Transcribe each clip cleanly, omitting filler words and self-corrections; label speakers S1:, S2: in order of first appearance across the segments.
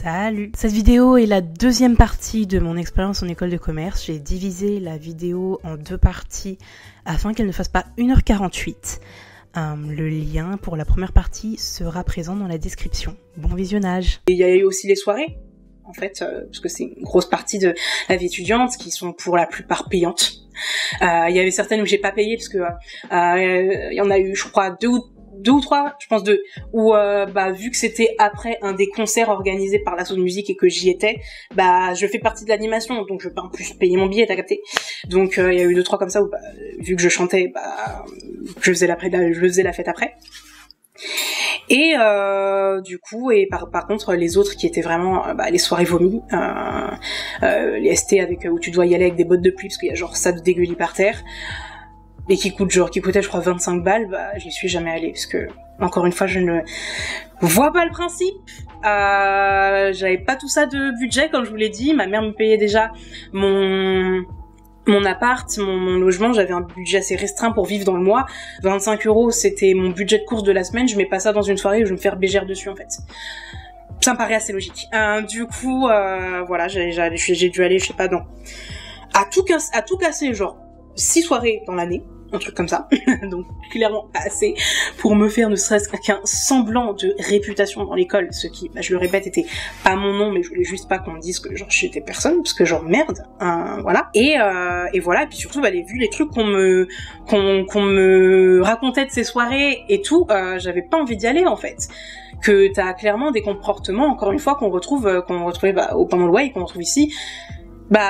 S1: Salut! Cette vidéo est la deuxième partie de mon expérience en école de commerce. J'ai divisé la vidéo en deux parties afin qu'elle ne fasse pas 1h48. Le lien pour la première partie sera présent dans la description. Bon visionnage!
S2: Il y a eu aussi les soirées, en fait, parce que c'est une grosse partie de la vie étudiante qui sont pour la plupart payantes. Il y avait certaines où j'ai pas payé parce que il y en a eu, je crois, deux ou trois, je pense deux, où vu que c'était après un des concerts organisés par l'asso de musique et que j'y étais, je fais partie de l'animation, donc je peux en plus payer mon billet, t'as capté. Donc il y a eu deux trois comme ça où vu que je chantais, je faisais la fête après. Et du coup, et par contre les autres qui étaient vraiment les soirées vomies, les ST avec où tu dois y aller avec des bottes de pluie parce qu'il y a genre ça de dégueulis par terre. Et qui coûtait je crois 25 balles, j'y suis jamais allée parce que encore une fois je ne vois pas le principe. J'avais pas tout ça de budget comme je vous l'ai dit, ma mère me payait déjà mon appart, mon logement, j'avais un budget assez restreint pour vivre dans le mois. 25 €, c'était mon budget de course de la semaine, je mets pas ça dans une soirée où je vais me faire bégère dessus en fait. Ça me paraît assez logique. Du coup, voilà, j'ai dû aller, je sais pas, à tout casser, genre 6 soirées dans l'année, un truc comme ça, donc clairement pas assez pour me faire ne serait-ce qu'un semblant de réputation dans l'école, ce qui, je le répète, était pas mon nom, mais je voulais juste pas qu'on me dise que genre j'étais personne, parce que genre merde, voilà. Et voilà, et puis surtout, vu les trucs qu'on me racontait de ces soirées et tout, j'avais pas envie d'y aller en fait. Que t'as clairement des comportements, encore une fois, qu'on retrouvait au pendant le Way, qu'on retrouve ici.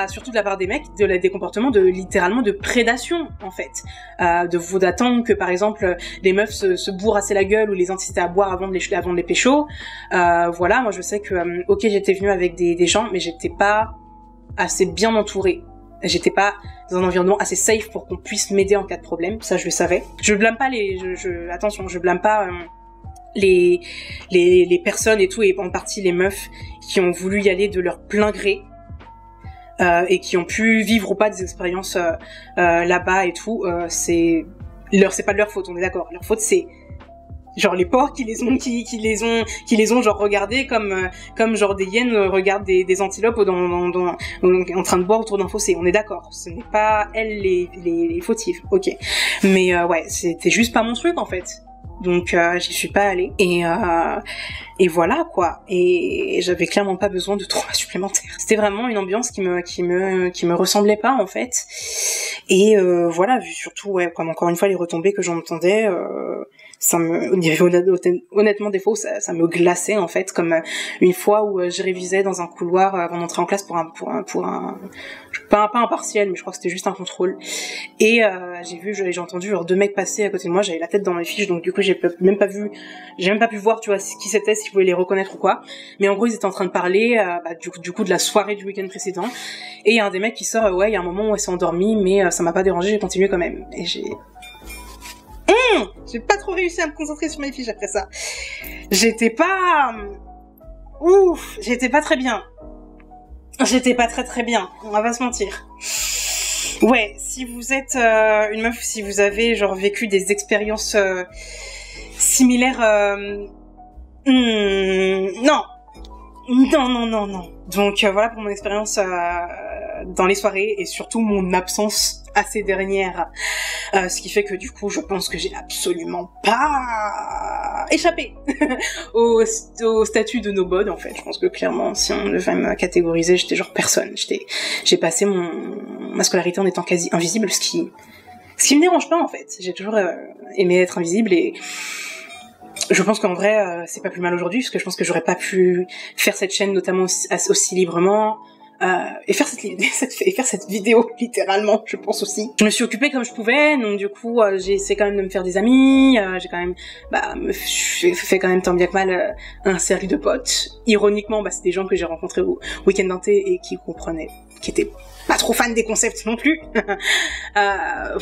S2: Surtout de la part des mecs, des comportements littéralement de prédation, en fait. D'attendre que, par exemple, les meufs se bourrent assez la gueule ou les inciter à boire avant de les pécho. Voilà, moi je sais que, ok, j'étais venue avec des gens, mais j'étais pas assez bien entourée. J'étais pas dans un environnement assez safe pour qu'on puisse m'aider en cas de problème, ça je le savais. Je blâme pas attention, je blâme pas les personnes et tout, et en partie les meufs qui ont voulu y aller de leur plein gré. Et qui ont pu vivre ou pas des expériences là-bas et tout, c'est pas de leur faute, on est d'accord. Leur faute c'est genre les porcs qui les ont genre regardés comme genre des hyènes regardent des antilopes en train de boire autour d'un fossé. On est d'accord. Ce n'est pas elles les fautives. Ok. Mais ouais, c'était juste pas mon truc en fait. Donc j'y suis pas allée et voilà quoi, et j'avais clairement pas besoin de trauma supplémentaire. C'était vraiment une ambiance qui me ressemblait pas en fait. Et voilà, vu surtout comme encore une fois les retombées que j'en entendais, honnêtement des fois ça me glaçait en fait, comme une fois où je révisais dans un couloir avant d'entrer en classe pour un pas un partiel, mais je crois que c'était juste un contrôle. Et j'ai entendu genre deux mecs passer à côté de moi, j'avais la tête dans mes fiches, donc du coup j'ai même pas pu voir, tu vois, qui c'était, si je pouvais les reconnaître ou quoi. Mais en gros ils étaient en train de parler du coup de la soirée du week-end précédent. Et il y a un des mecs qui sort, il y a un moment où elle s'est endormie, mais ça m'a pas dérangé, j'ai continué quand même. Et j'ai pas trop réussi à me concentrer sur mes fiches après ça. J'étais pas très bien. J'étais pas très bien, on va pas se mentir. Ouais, si vous êtes une meuf, si vous avez genre vécu des expériences similaires, non. Donc voilà pour mon expérience dans les soirées et surtout mon absence à ces dernières. Ce qui fait que du coup je pense que j'ai absolument pas échappé au statut de nobody en fait. Je pense que clairement si on devait me catégoriser, j'étais genre personne. J'ai passé ma scolarité en étant quasi invisible, ce qui me dérange pas en fait. J'ai toujours aimé être invisible et je pense qu'en vrai c'est pas plus mal aujourd'hui, parce que je pense que j'aurais pas pu faire cette chaîne notamment aussi librement. Et faire cette vidéo littéralement, je pense aussi. Je me suis occupée comme je pouvais, donc du coup j'ai essayé quand même de me faire des amis, j'ai quand même fait quand même tant bien que mal un série de potes. Ironiquement, c'est des gens que j'ai rencontrés au week-end d'inté et qui comprenaient, qui étaient pas trop fan des concepts non plus.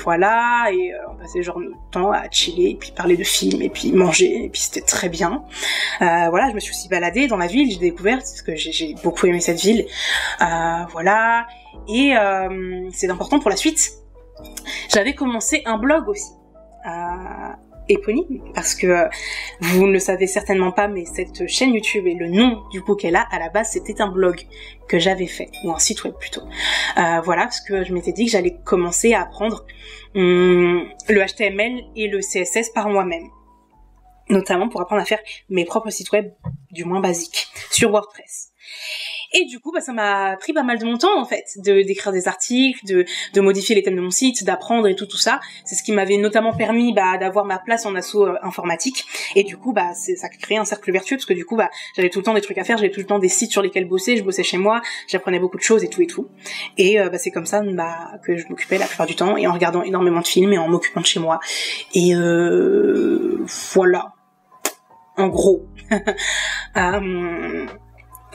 S2: Voilà, et on passait genre notre temps à chiller, et puis parler de films, et puis manger, et puis c'était très bien. Voilà, je me suis aussi baladée dans la ville, j'ai découvert, parce que j'ai beaucoup aimé cette ville. Voilà, et c'est important pour la suite. J'avais commencé un blog aussi. éponyme, parce que vous ne le savez certainement pas, mais cette chaîne YouTube et le nom du coup qu'elle a, à la base c'était un blog que j'avais fait, ou un site web plutôt. Voilà, parce que je m'étais dit que j'allais commencer à apprendre le HTML et le CSS par moi-même, notamment pour apprendre à faire mes propres sites web, du moins basiques, sur WordPress. Et du coup, ça m'a pris pas mal de mon temps, en fait, d'écrire des articles, de modifier les thèmes de mon site, d'apprendre et tout ça. C'est ce qui m'avait notamment permis, d'avoir ma place en asso informatique. Et du coup, ça crée un cercle vertueux, parce que du coup, j'avais tout le temps des trucs à faire, j'avais tout le temps des sites sur lesquels bosser, je bossais chez moi, j'apprenais beaucoup de choses et tout et tout. Et, c'est comme ça, que je m'occupais la plupart du temps, et en regardant énormément de films et en m'occupant de chez moi. Et, voilà. En gros.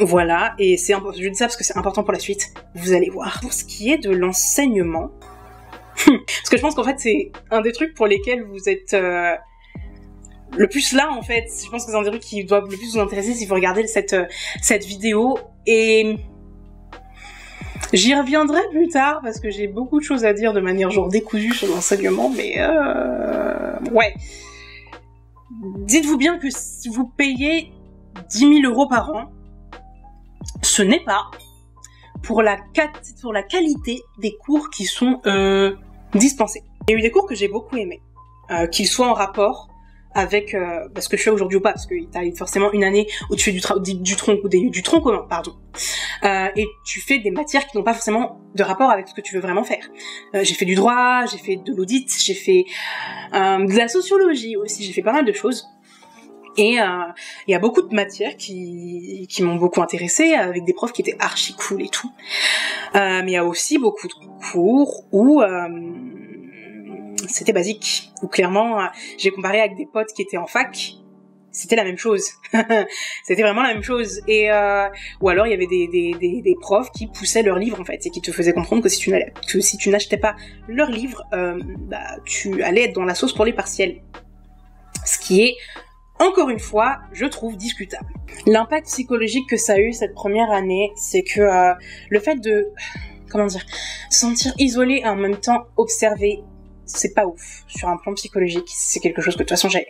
S2: Voilà, et je dis ça parce que c'est important pour la suite, vous allez voir. Pour ce qui est de l'enseignement, parce que je pense qu'en fait c'est un des trucs pour lesquels vous êtes le plus là en fait, je pense que c'est un des trucs qui doivent le plus vous intéresser si vous regardez cette vidéo, et j'y reviendrai plus tard parce que j'ai beaucoup de choses à dire de manière genre décousue sur l'enseignement, mais ouais. Dites-vous bien que si vous payez 10 000 € par an, ce n'est pas pour la qualité des cours qui sont dispensés. Il y a eu des cours que j'ai beaucoup aimés, qu'ils soient en rapport avec ce que je fais aujourd'hui ou pas, parce que t'as forcément une année où tu fais du tronc commun, pardon, et tu fais des matières qui n'ont pas forcément de rapport avec ce que tu veux vraiment faire. J'ai fait du droit, j'ai fait de l'audit, j'ai fait de la sociologie aussi, j'ai fait pas mal de choses. Et il y a beaucoup de matières qui m'ont beaucoup intéressée, avec des profs qui étaient archi cool et tout. Mais il y a aussi beaucoup de cours où c'était basique, où clairement j'ai comparé avec des potes qui étaient en fac, c'était la même chose. C'était vraiment la même chose. Et ou alors il y avait des profs qui poussaient leurs livres en fait, et qui te faisaient comprendre que si tu n'achetais pas leurs livres, tu allais être dans la sauce pour les partiels. Ce qui est, encore une fois, je trouve discutable. L'impact psychologique que ça a eu cette première année, c'est que le fait de, se sentir isolé et en même temps observé, c'est pas ouf. Sur un plan psychologique, c'est quelque chose que de toute façon j'ai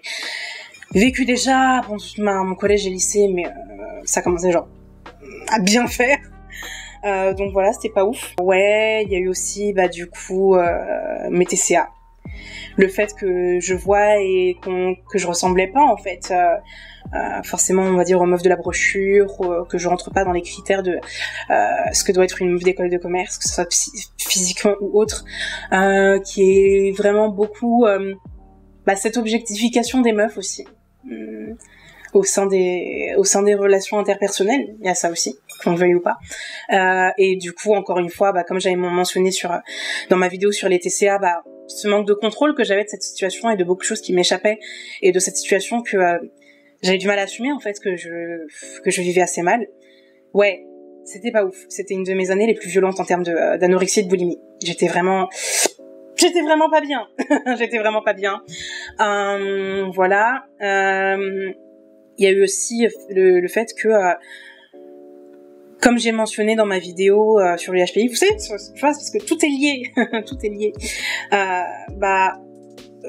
S2: vécu déjà pendant tout mon collège et lycée, mais ça commençait à bien faire. Donc voilà, c'était pas ouf. Ouais, il y a eu aussi du coup mes TCA. Le fait que je vois et que je ressemblais pas en fait forcément on va dire aux meufs de la brochure, que je rentre pas dans les critères de ce que doit être une meuf d'école de commerce, que ce soit physiquement ou autre, qui est vraiment beaucoup cette objectification des meufs aussi au sein des relations interpersonnelles. Il y a ça aussi, qu'on le veuille ou pas, et du coup encore une fois comme j'avais mentionné dans ma vidéo sur les TCA, ce manque de contrôle que j'avais de cette situation et de beaucoup de choses qui m'échappaient, et de cette situation que j'avais du mal à assumer en fait, que je vivais assez mal. Ouais, c'était pas ouf. C'était une de mes années les plus violentes en termes d'anorexie et de boulimie. J'étais vraiment pas bien. J'étais vraiment pas bien. Voilà. Il y a eu aussi le fait que comme j'ai mentionné dans ma vidéo sur le HPI, vous savez, parce que tout est lié, tout est lié.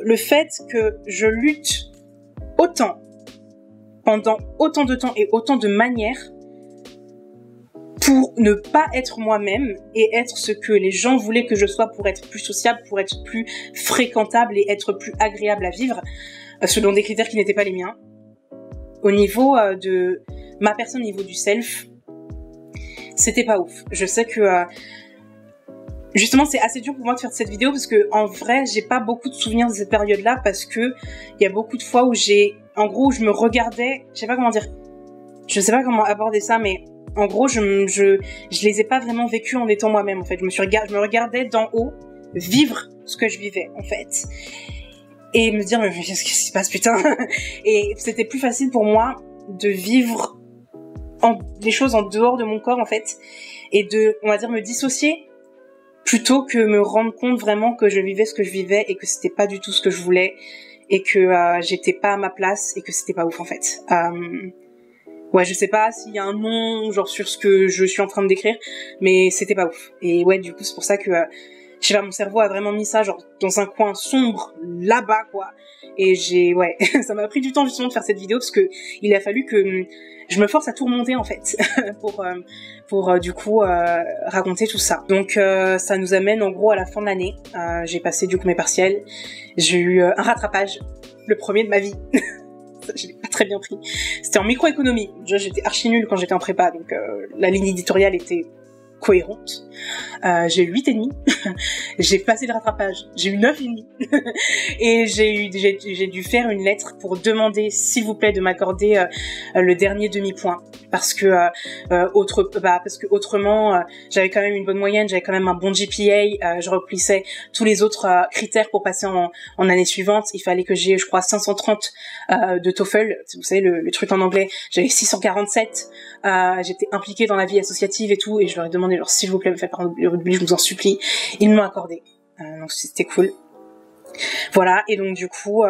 S2: Le fait que je lutte autant, pendant autant de temps et autant de manières, pour ne pas être moi-même et être ce que les gens voulaient que je sois, pour être plus sociable, pour être plus fréquentable et être plus agréable à vivre, selon des critères qui n'étaient pas les miens. Au niveau de ma personne, au niveau du self, c'était pas ouf. Je sais que justement c'est assez dur pour moi de faire cette vidéo, parce que en vrai j'ai pas beaucoup de souvenirs de cette période-là, parce que il y a beaucoup de fois où je me regardais, je sais pas comment aborder ça, mais en gros je les ai pas vraiment vécus en étant moi-même en fait. Je me regardais d'en haut vivre ce que je vivais en fait, et me dire mais qu'est-ce qui se passe putain. Et c'était plus facile pour moi de vivre des choses en dehors de mon corps en fait, et on va dire me dissocier, plutôt que me rendre compte vraiment que je vivais ce que je vivais et que c'était pas du tout ce que je voulais, et que j'étais pas à ma place et que c'était pas ouf en fait. Ouais, je sais pas s'il y a un nom sur ce que je suis en train de décrire, mais c'était pas ouf. Et ouais, du coup c'est pour ça que je sais pas, mon cerveau a vraiment mis ça genre dans un coin sombre là-bas quoi. Et ouais, ça m'a pris du temps justement de faire cette vidéo parce que il a fallu que je me force à tout remonter en fait pour du coup raconter tout ça. Donc ça nous amène en gros à la fin de l'année. J'ai passé du coup mes partiels. J'ai eu un rattrapage, le premier de ma vie. Je l'ai pas très bien pris. C'était en microéconomie. J'étais archi nulle quand j'étais en prépa, donc la ligne éditoriale était cohérente. J'ai eu 8,5. J'ai passé le rattrapage. J'ai eu 9,5. Et j'ai dû faire une lettre pour demander, s'il vous plaît, de m'accorder le dernier demi-point. Parce que autrement, j'avais quand même une bonne moyenne, j'avais quand même un bon GPA, je remplissais tous les autres critères pour passer en année suivante. Il fallait que j'ai, je crois, 530 de TOEFL, vous savez, le truc en anglais. J'avais 647. J'étais impliquée dans la vie associative et tout, et je leur ai demandé, genre, s'il vous plaît, me faites pardon, je vous en supplie. Ils m'ont accordé. Donc c'était cool. Voilà, et donc du coup,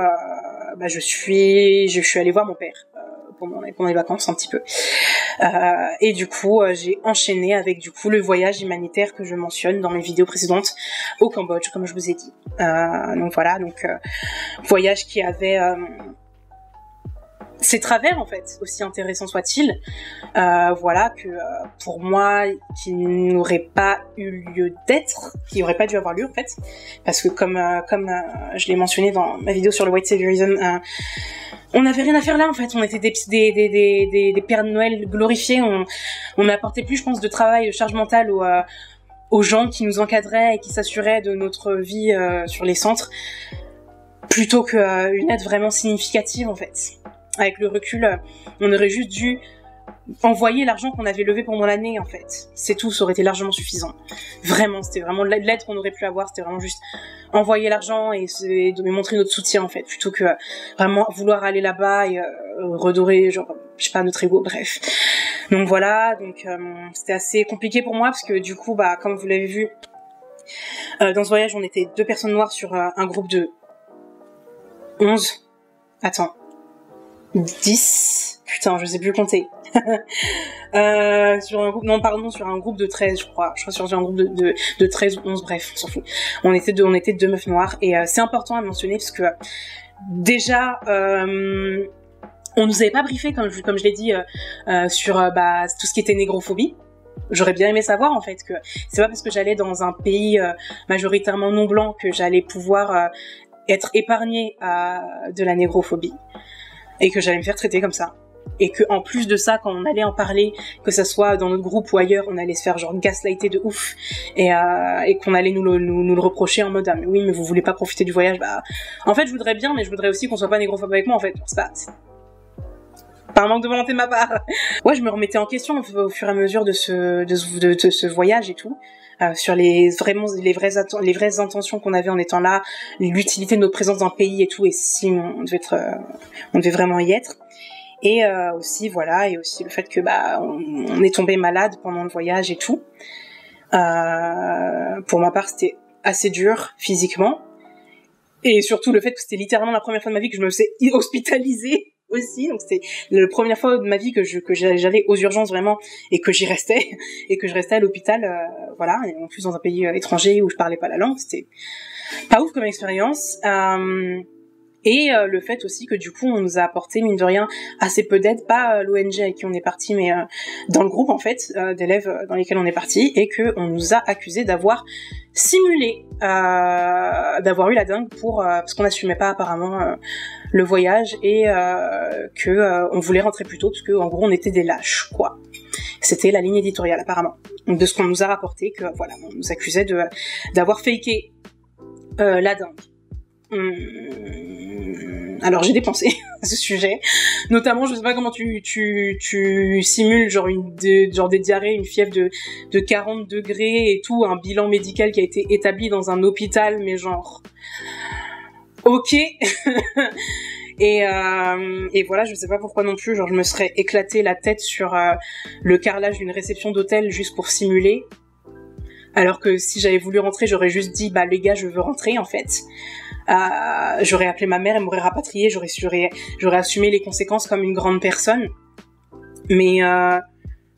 S2: je suis allée voir mon père pendant les vacances un petit peu. Et du coup, j'ai enchaîné avec du coup le voyage humanitaire que je mentionne dans mes vidéos précédentes au Cambodge, comme je vous ai dit. Donc voilà, voyage qui avait ses travers en fait, aussi intéressant soit-il, voilà que pour moi qui n'aurait pas eu lieu d'être, qui aurait pas dû avoir lieu en fait, parce que comme je l'ai mentionné dans ma vidéo sur le White Saviorism, on n'avait rien à faire là en fait, on était des pères de Noël glorifiés, on n'apportait plus je pense de travail, de charge mentale aux gens qui nous encadraient et qui s'assuraient de notre vie sur les centres, plutôt qu'une aide vraiment significative en fait. Avec le recul, on aurait juste dû envoyer l'argent qu'on avait levé pendant l'année, en fait. C'est tout, ça aurait été largement suffisant. Vraiment, c'était vraiment l'aide qu'on aurait pu avoir, c'était vraiment juste envoyer l'argent et montrer notre soutien, en fait, plutôt que vraiment vouloir aller là-bas et redorer, genre, je sais pas, notre ego, bref. Donc voilà, c'était assez compliqué pour moi, parce que du coup, comme vous l'avez vu, dans ce voyage, on était 2 personnes noires sur un groupe de 11. Attends. 10, putain, je sais plus compter. Sur un groupe de 13, je crois sur un groupe de 13 ou 11, bref, on s'en fout. On était deux meufs noires, et c'est important à mentionner parce que déjà on nous avait pas briefé comme je l'ai dit sur tout ce qui était négrophobie. J'aurais bien aimé savoir en fait que c'est pas parce que j'allais dans un pays majoritairement non blanc que j'allais pouvoir être épargnée de la négrophobie. Et que j'allais me faire traiter comme ça. Et que en plus de ça, quand on allait en parler, que ça soit dans notre groupe ou ailleurs, on allait se faire genre gaslighter de ouf. Et qu'on allait nous le reprocher en mode mais oui, mais vous voulez pas profiter du voyage. En fait, je voudrais bien, mais je voudrais aussi qu'on soit pas négrophobe avec moi en fait. C'est pas un manque de volonté de ma part. Ouais, je me remettais en question au fur et à mesure de ce voyage et tout. Sur les vraies intentions qu'on avait en étant là, l'utilité de notre présence dans le pays et tout, et si on devait vraiment y être. Et aussi voilà, et aussi le fait que on est tombé malade pendant le voyage et tout. Pour ma part, c'était assez dur physiquement, et surtout le fait que c'était littéralement la première fois de ma vie que je me faisais hospitaliser aussi, donc c'était la première fois de ma vie que j'allais aux urgences vraiment, et que j'y restais, et que je restais à l'hôpital, voilà, et en plus dans un pays étranger où je parlais pas la langue, c'était pas ouf comme expérience. Et le fait aussi que du coup on nous a apporté mine de rien assez peu d'aide, pas l'ONG avec qui on est parti, mais dans le groupe en fait d'élèves dans lesquels on est parti, et que on nous a accusé d'avoir simulé, d'avoir eu la dingue parce qu'on n'assumait pas apparemment le voyage, et que on voulait rentrer plus tôt parce que en gros on était des lâches quoi. C'était la ligne éditoriale apparemment. Donc de ce qu'on nous a rapporté, que voilà, on nous accusait d'avoir faké la dingue. Alors j'ai dépensé à ce sujet, notamment je sais pas comment tu simules genre des diarrhées, une fièvre de 40 degrés et tout, un bilan médical qui a été établi dans un hôpital, mais genre ok. Et voilà, je sais pas pourquoi non plus, genre je me serais éclaté la tête sur le carrelage d'une réception d'hôtel juste pour simuler, alors que si j'avais voulu rentrer, j'aurais juste dit les gars, je veux rentrer en fait. J'aurais appelé ma mère, elle m'aurait rapatriée, j'aurais assumé les conséquences comme une grande personne. Mais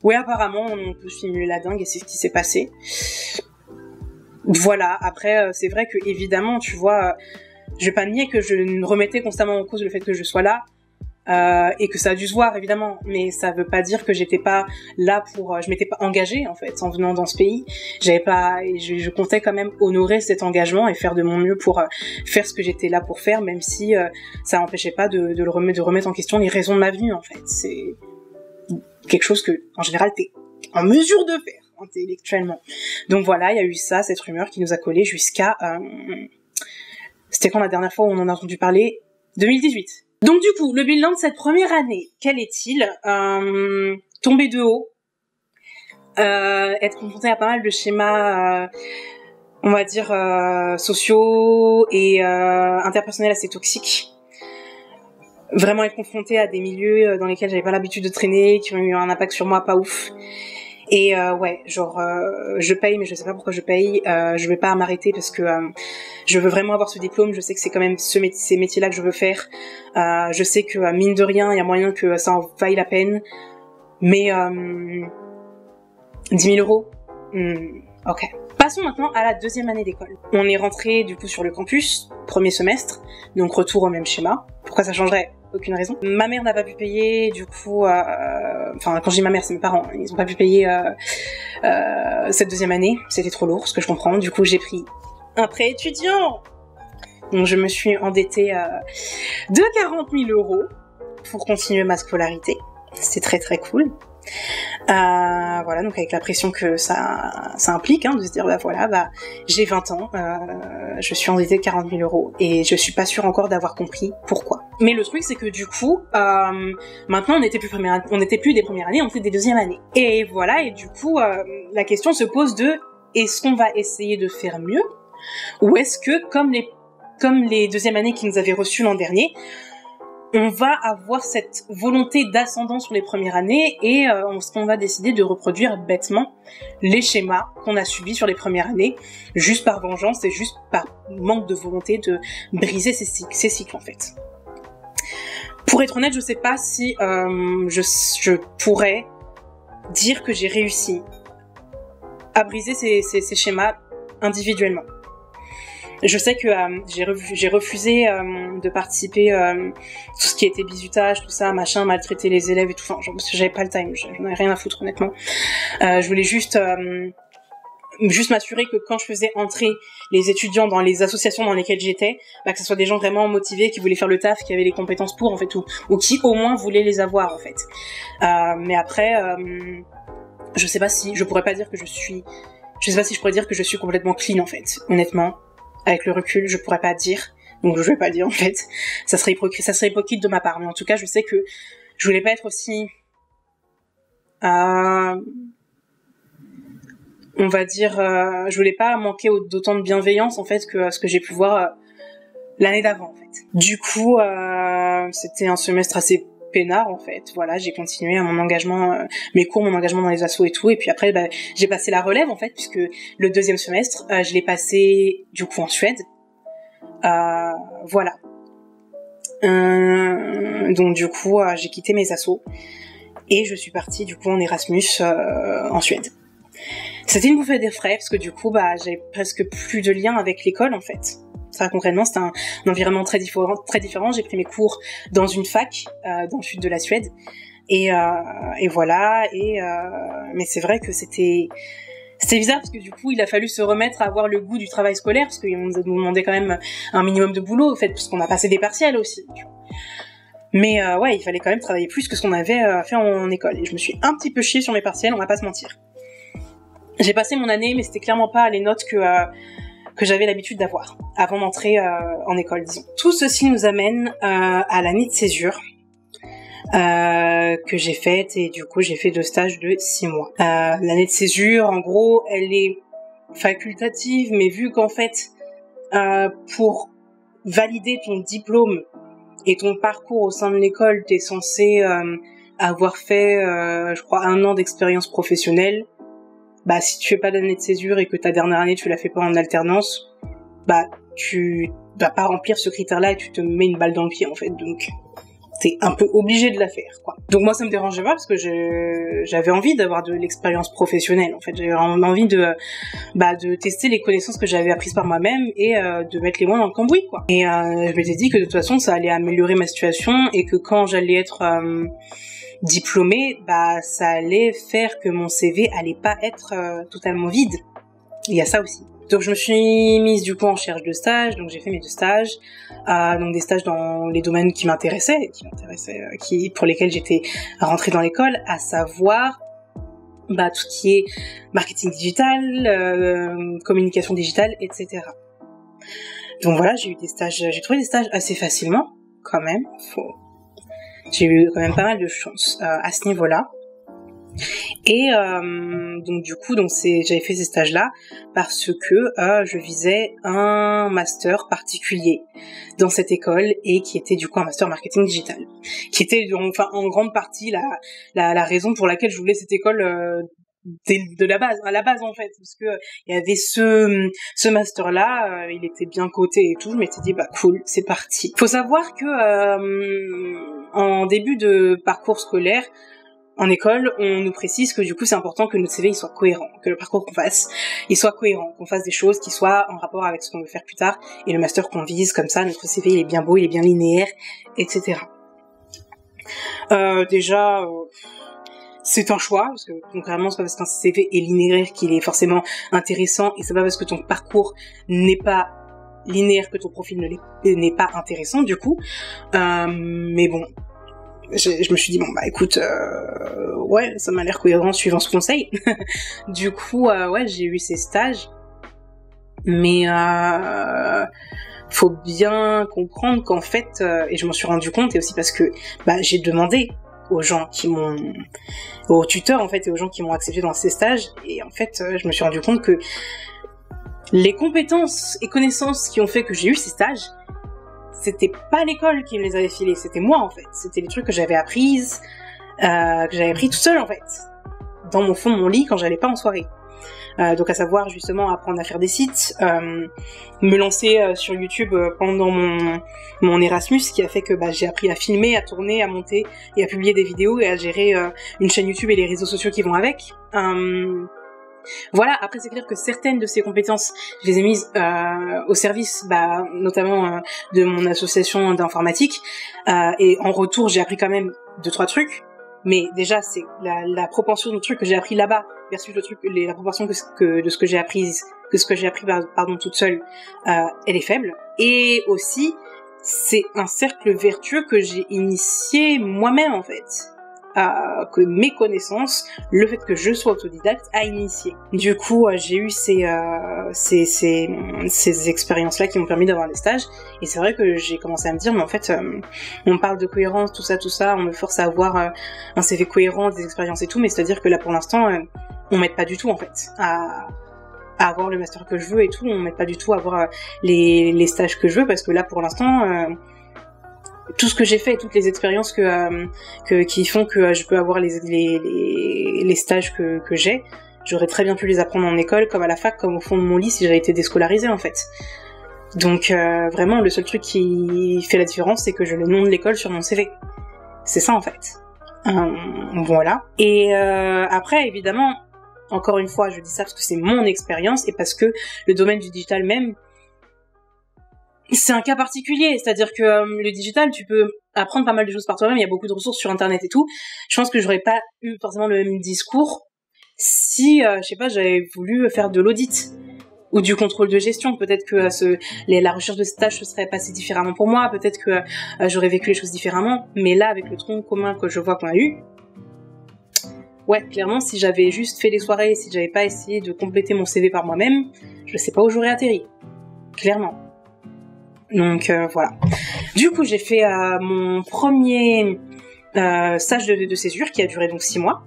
S2: ouais, apparemment on peut simuler la dingue, et c'est ce qui s'est passé. Voilà, après c'est vrai que évidemment, tu vois, je vais pas nier que je remettais constamment en cause le fait que je sois là. Et que ça a dû se voir évidemment, mais ça veut pas dire que j'étais pas là pour, je m'étais pas engagée en fait en venant dans ce pays. J'avais pas, je comptais quand même honorer cet engagement et faire de mon mieux pour faire ce que j'étais là pour faire, même si ça n'empêchait pas de remettre en question les raisons de ma venue en fait. C'est quelque chose que en général t'es en mesure de faire intellectuellement. Donc voilà, il y a eu ça, cette rumeur qui nous a collé jusqu'à, c'était quand la dernière fois où on en a entendu parler? 2018. Donc du coup, le bilan de cette première année, quel est-il? Tomber de haut, être confronté à pas mal de schémas, on va dire, sociaux et interpersonnels assez toxiques. Vraiment être confronté à des milieux dans lesquels j'avais pas l'habitude de traîner, qui ont eu un impact sur moi pas ouf. Et ouais, genre je paye, mais je sais pas pourquoi je paye. Je vais pas m'arrêter parce que je veux vraiment avoir ce diplôme. Je sais que c'est quand même ces métiers-là que je veux faire. Je sais que mine de rien, il y a moyen que ça en vaille la peine. Mais 10 000 euros, ok. Passons maintenant à la deuxième année d'école. On est rentré du coup sur le campus, premier semestre, donc retour au même schéma. Pourquoi ça changerait? Aucune raison. Ma mère n'a pas pu payer, du coup, enfin quand je dis ma mère, c'est mes parents, ils ont pas pu payer cette deuxième année, c'était trop lourd, ce que je comprends. Du coup, j'ai pris un prêt étudiant. Donc je me suis endettée de 40 000 euros pour continuer ma scolarité. C'était très très cool. Voilà, donc avec la pression que ça implique, hein, de se dire bah voilà, bah j'ai 20 ans, je suis endettée de 40 000 euros et je suis pas sûre encore d'avoir compris pourquoi. Mais le truc c'est que du coup, maintenant on n'était plus des premières années, on était des deuxièmes années. Et voilà, et du coup la question se pose de est-ce qu'on va essayer de faire mieux ou est-ce que comme les deuxièmes années qui nous avaient reçus l'an dernier, on va avoir cette volonté d'ascendant sur les premières années et on va décider de reproduire bêtement les schémas qu'on a subis sur les premières années, juste par vengeance et juste par manque de volonté de briser ces cycles en fait. Pour être honnête, je sais pas si je pourrais dire que j'ai réussi à briser ces schémas individuellement. Je sais que j'ai refusé de participer tout ce qui était bizutage, tout ça, machin, maltraiter les élèves et tout. Enfin, parce que j'avais pas le time, j'en avais rien à foutre honnêtement. Je voulais juste m'assurer que quand je faisais entrer les étudiants dans les associations dans lesquelles j'étais, bah, que ce soit des gens vraiment motivés, qui voulaient faire le taf, qui avaient les compétences pour en fait, ou qui au moins voulaient les avoir en fait. Mais après, je sais pas si je pourrais dire que je suis complètement clean en fait, honnêtement. Avec le recul, je pourrais pas dire, donc je vais pas le dire en fait. Ça serait hypocrite de ma part, mais en tout cas, je sais que je voulais pas être aussi, on va dire, je voulais pas manquer d'autant de bienveillance en fait que ce que j'ai pu voir l'année d'avant en fait. Du coup, c'était un semestre assez peinard en fait. Voilà, j'ai continué à mon engagement, mes cours, mon engagement dans les assos et tout. Et puis après, bah, j'ai passé la relève en fait, puisque le deuxième semestre, je l'ai passé du coup en Suède. Voilà. Donc du coup, j'ai quitté mes assos et je suis partie du coup en Erasmus en Suède. C'était une bouffée d'air frais parce que du coup, bah, j'avais presque plus de lien avec l'école en fait. Ça, concrètement, c'était un environnement très différent. J'ai pris mes cours dans une fac dans le sud de la Suède et voilà. Mais c'est vrai que c'était bizarre parce que du coup, il a fallu se remettre à avoir le goût du travail scolaire parce qu'ils nous demandaient quand même un minimum de boulot, en fait, parce qu'on a passé des partiels aussi. Mais ouais, il fallait quand même travailler plus que ce qu'on avait fait en école. Et je me suis un petit peu chiée sur mes partiels, on va pas se mentir. J'ai passé mon année, mais c'était clairement pas les notes que j'avais l'habitude d'avoir avant d'entrer en école, disons. Tout ceci nous amène à l'année de césure que j'ai faite et du coup j'ai fait 2 stages de 6 mois. L'année de césure, en gros, elle est facultative, mais vu qu'en fait, pour valider ton diplôme et ton parcours au sein de l'école, t'es censé avoir fait, je crois, 1 an d'expérience professionnelle. Bah, si tu fais pas d'année de césure et que ta dernière année tu la fais pas en alternance, bah, tu vas pas remplir ce critère-là et tu te mets une balle dans le pied, en fait. Donc, t'es un peu obligé de la faire, quoi. Donc moi, ça me dérangeait pas parce que j'avais envie d'avoir de l'expérience professionnelle. En fait, j'avais vraiment envie de tester les connaissances que j'avais apprises par moi-même et de mettre les mains dans le cambouis, quoi. Et je m'étais dit que de toute façon, ça allait améliorer ma situation et que quand j'allais être diplômée, ça allait faire que mon CV allait pas être totalement vide. Il y a ça aussi. Donc je me suis mise du coup en recherche de stage, donc j'ai fait mes 2 stages, donc des stages dans les domaines qui m'intéressaient, pour lesquels j'étais rentrée dans l'école, à savoir tout ce qui est marketing digital, communication digitale, etc. Donc voilà, j'ai trouvé des stages assez facilement, quand même. J'ai eu quand même pas mal de chance à ce niveau-là. Et donc du coup, j'avais fait ces stages-là parce que je visais un master particulier dans cette école et qui était du coup un master marketing digital, qui était en grande partie la raison pour laquelle je voulais cette école à la base en fait, parce que il y avait ce master là, il était bien coté et tout. Je m'étais dit cool, c'est parti. Faut savoir que en début de parcours scolaire, en école, on nous précise que du coup c'est important que notre CV il soit cohérent, que le parcours qu'on fasse il soit cohérent, qu'on fasse des choses qui soient en rapport avec ce qu'on veut faire plus tard, et le master qu'on vise, comme ça notre CV il est bien beau, il est bien linéaire, etc. C'est un choix, parce que concrètement c'est pas parce qu'un CV est linéaire qu'il est forcément intéressant, et c'est pas parce que ton parcours n'est pas linéaire que ton profil n'est pas intéressant du coup, mais bon, je me suis dit écoute, ouais, ça m'a l'air cohérent suivant ce conseil. Du coup ouais, j'ai eu ces stages, mais faut bien comprendre qu'en fait et je m'en suis rendu compte, et aussi parce que j'ai demandé aux tuteurs en fait, et aux gens qui m'ont accepté dans ces stages, et en fait je me suis rendu compte que les compétences et connaissances qui ont fait que j'ai eu ces stages, c'était pas l'école qui me les avait filés, c'était moi en fait. C'était les trucs que j'avais appris toute seule en fait, dans mon fond de mon lit quand j'allais pas en soirée. Donc à savoir justement apprendre à faire des sites, me lancer sur YouTube pendant mon Erasmus, qui a fait que j'ai appris à filmer, à tourner, à monter et à publier des vidéos et à gérer une chaîne YouTube et les réseaux sociaux qui vont avec. Voilà, après c'est clair que certaines de ces compétences, je les ai mises au service, notamment de mon association d'informatique, et en retour j'ai appris quand même 2-3 trucs, mais déjà c'est la proportion de trucs que j'ai appris là-bas versus la proportion de ce que j'ai appris toute seule, elle est faible. Et aussi c'est un cercle vertueux que j'ai initié moi-même en fait. Que mes connaissances, le fait que je sois autodidacte a initié. Du coup, j'ai eu ces expériences-là qui m'ont permis d'avoir des stages, et c'est vrai que j'ai commencé à me dire, mais en fait, on parle de cohérence, tout ça, on me force à avoir un CV cohérent, des expériences et tout, mais c'est-à-dire que là, pour l'instant, on m'aide pas du tout, en fait, à avoir le master que je veux et tout, on m'aide pas du tout à avoir les stages que je veux, parce que là, pour l'instant, tout ce que j'ai fait et toutes les expériences qui font que je peux avoir les stages que j'ai, j'aurais très bien pu les apprendre en école, comme à la fac, comme au fond de mon lit si j'avais été déscolarisée en fait. Donc vraiment le seul truc qui fait la différence, c'est que j'ai le nom de l'école sur mon CV. C'est ça en fait. Voilà. Et après évidemment, encore une fois je dis ça parce que c'est mon expérience et parce que le domaine du digital même, c'est un cas particulier, c'est-à-dire que le digital, tu peux apprendre pas mal de choses par toi-même, il y a beaucoup de ressources sur internet et tout. Je pense que j'aurais pas eu forcément le même discours si, j'avais voulu faire de l'audit ou du contrôle de gestion. Peut-être que la recherche de stage se serait passée différemment pour moi, peut-être que j'aurais vécu les choses différemment, mais là, avec le tronc commun que je vois qu'on a eu, ouais, clairement, si j'avais juste fait les soirées, si j'avais pas essayé de compléter mon CV par moi-même, je sais pas où j'aurais atterri. Clairement. Donc voilà. Du coup, j'ai fait mon premier stage de césure qui a duré donc 6 mois.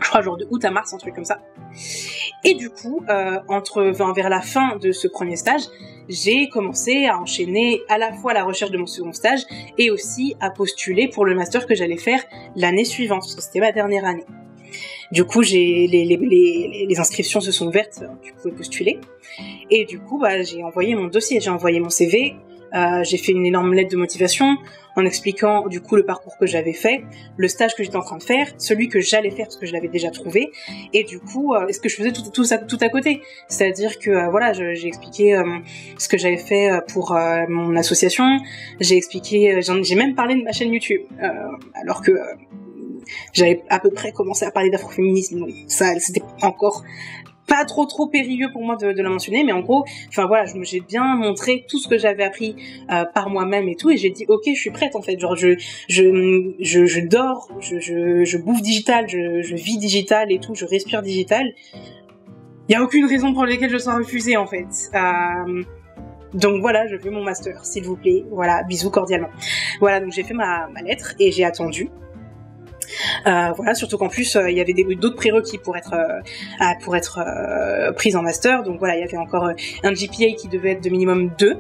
S2: Je crois genre de août à mars, un truc comme ça. Et du coup, vers la fin de ce premier stage, j'ai commencé à enchaîner à la fois la recherche de mon second stage et aussi à postuler pour le master que j'allais faire l'année suivante, parce que c'était ma dernière année. Du coup, les inscriptions se sont ouvertes, tu pouvais postuler. Et du coup, j'ai envoyé mon dossier, j'ai envoyé mon CV J'ai fait une énorme lettre de motivation en expliquant du coup le parcours que j'avais fait, le stage que j'étais en train de faire, celui que j'allais faire parce que je l'avais déjà trouvé, et du coup est-ce que je faisais tout à côté. C'est-à-dire que voilà, j'ai expliqué ce que j'avais fait pour mon association, j'ai expliqué, j'ai même parlé de ma chaîne YouTube, alors que j'avais à peu près commencé à parler d'afroféminisme, donc ça c'était encore pas trop périlleux pour moi de la mentionner, mais en gros, enfin voilà, j'ai bien montré tout ce que j'avais appris par moi-même et tout, et j'ai dit ok, je suis prête en fait, genre je dors, je bouffe digital, je vis digital et tout, je respire digital. Il y a aucune raison pour laquelle je sois refusée en fait. Donc voilà, je fais mon master, s'il vous plaît. Voilà, bisous cordialement. Voilà, donc j'ai fait ma lettre et j'ai attendu. Voilà, surtout qu'en plus il y avait d'autres prérequis pour être prise en master. Donc voilà, il y avait encore un GPA qui devait être de minimum 2.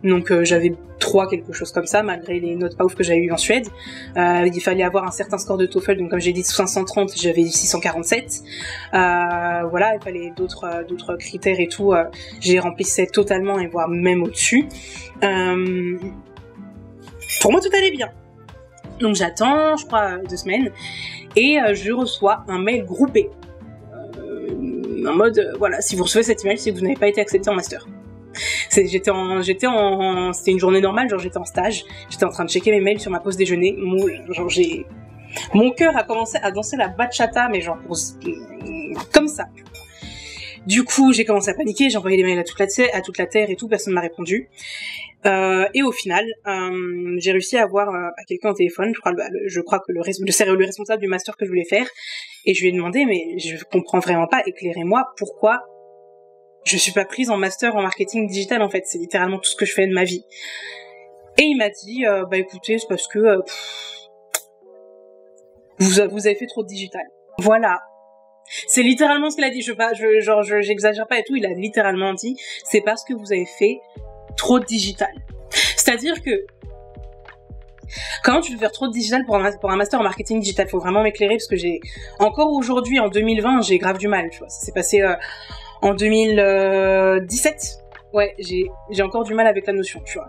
S2: Donc j'avais 3, quelque chose comme ça, malgré les notes pas ouf que j'avais eues en Suède. Il fallait avoir un certain score de TOEFL, donc comme j'ai dit 530, j'avais 647. Voilà, il fallait d'autres critères et tout. J'ai remplissais totalement et voire même au-dessus. Pour moi, tout allait bien. Donc j'attends, je crois, 2 semaines, et je reçois un mail groupé. En mode, voilà, si vous recevez cet email, c'est que vous n'avez pas été accepté en master. C'était une journée normale, genre j'étais en stage, j'étais en train de checker mes mails sur ma pause déjeuner, mon cœur a commencé à danser la bachata, mais genre comme ça. Du coup, j'ai commencé à paniquer, j'ai envoyé des mails à toute la terre et tout, personne m'a répondu. Et au final, j'ai réussi à avoir quelqu'un au téléphone, je crois que le responsable du master que je voulais faire, et je lui ai demandé, mais je comprends vraiment pas, éclairez-moi, pourquoi je suis pas prise en master en marketing digital en fait, c'est littéralement tout ce que je fais de ma vie. Et il m'a dit, écoutez, c'est parce que vous avez fait trop de digital. Voilà. C'est littéralement ce qu'il a dit, j'exagère pas et tout, il a littéralement dit, c'est parce que vous avez fait trop de digital. C'est-à-dire que comment tu peux faire trop de digital pour un master en marketing digital? Faut vraiment m'éclairer parce que encore aujourd'hui, en 2020, j'ai grave du mal, tu vois. Ça s'est passé en 2017. Ouais, j'ai encore du mal avec la notion, tu vois.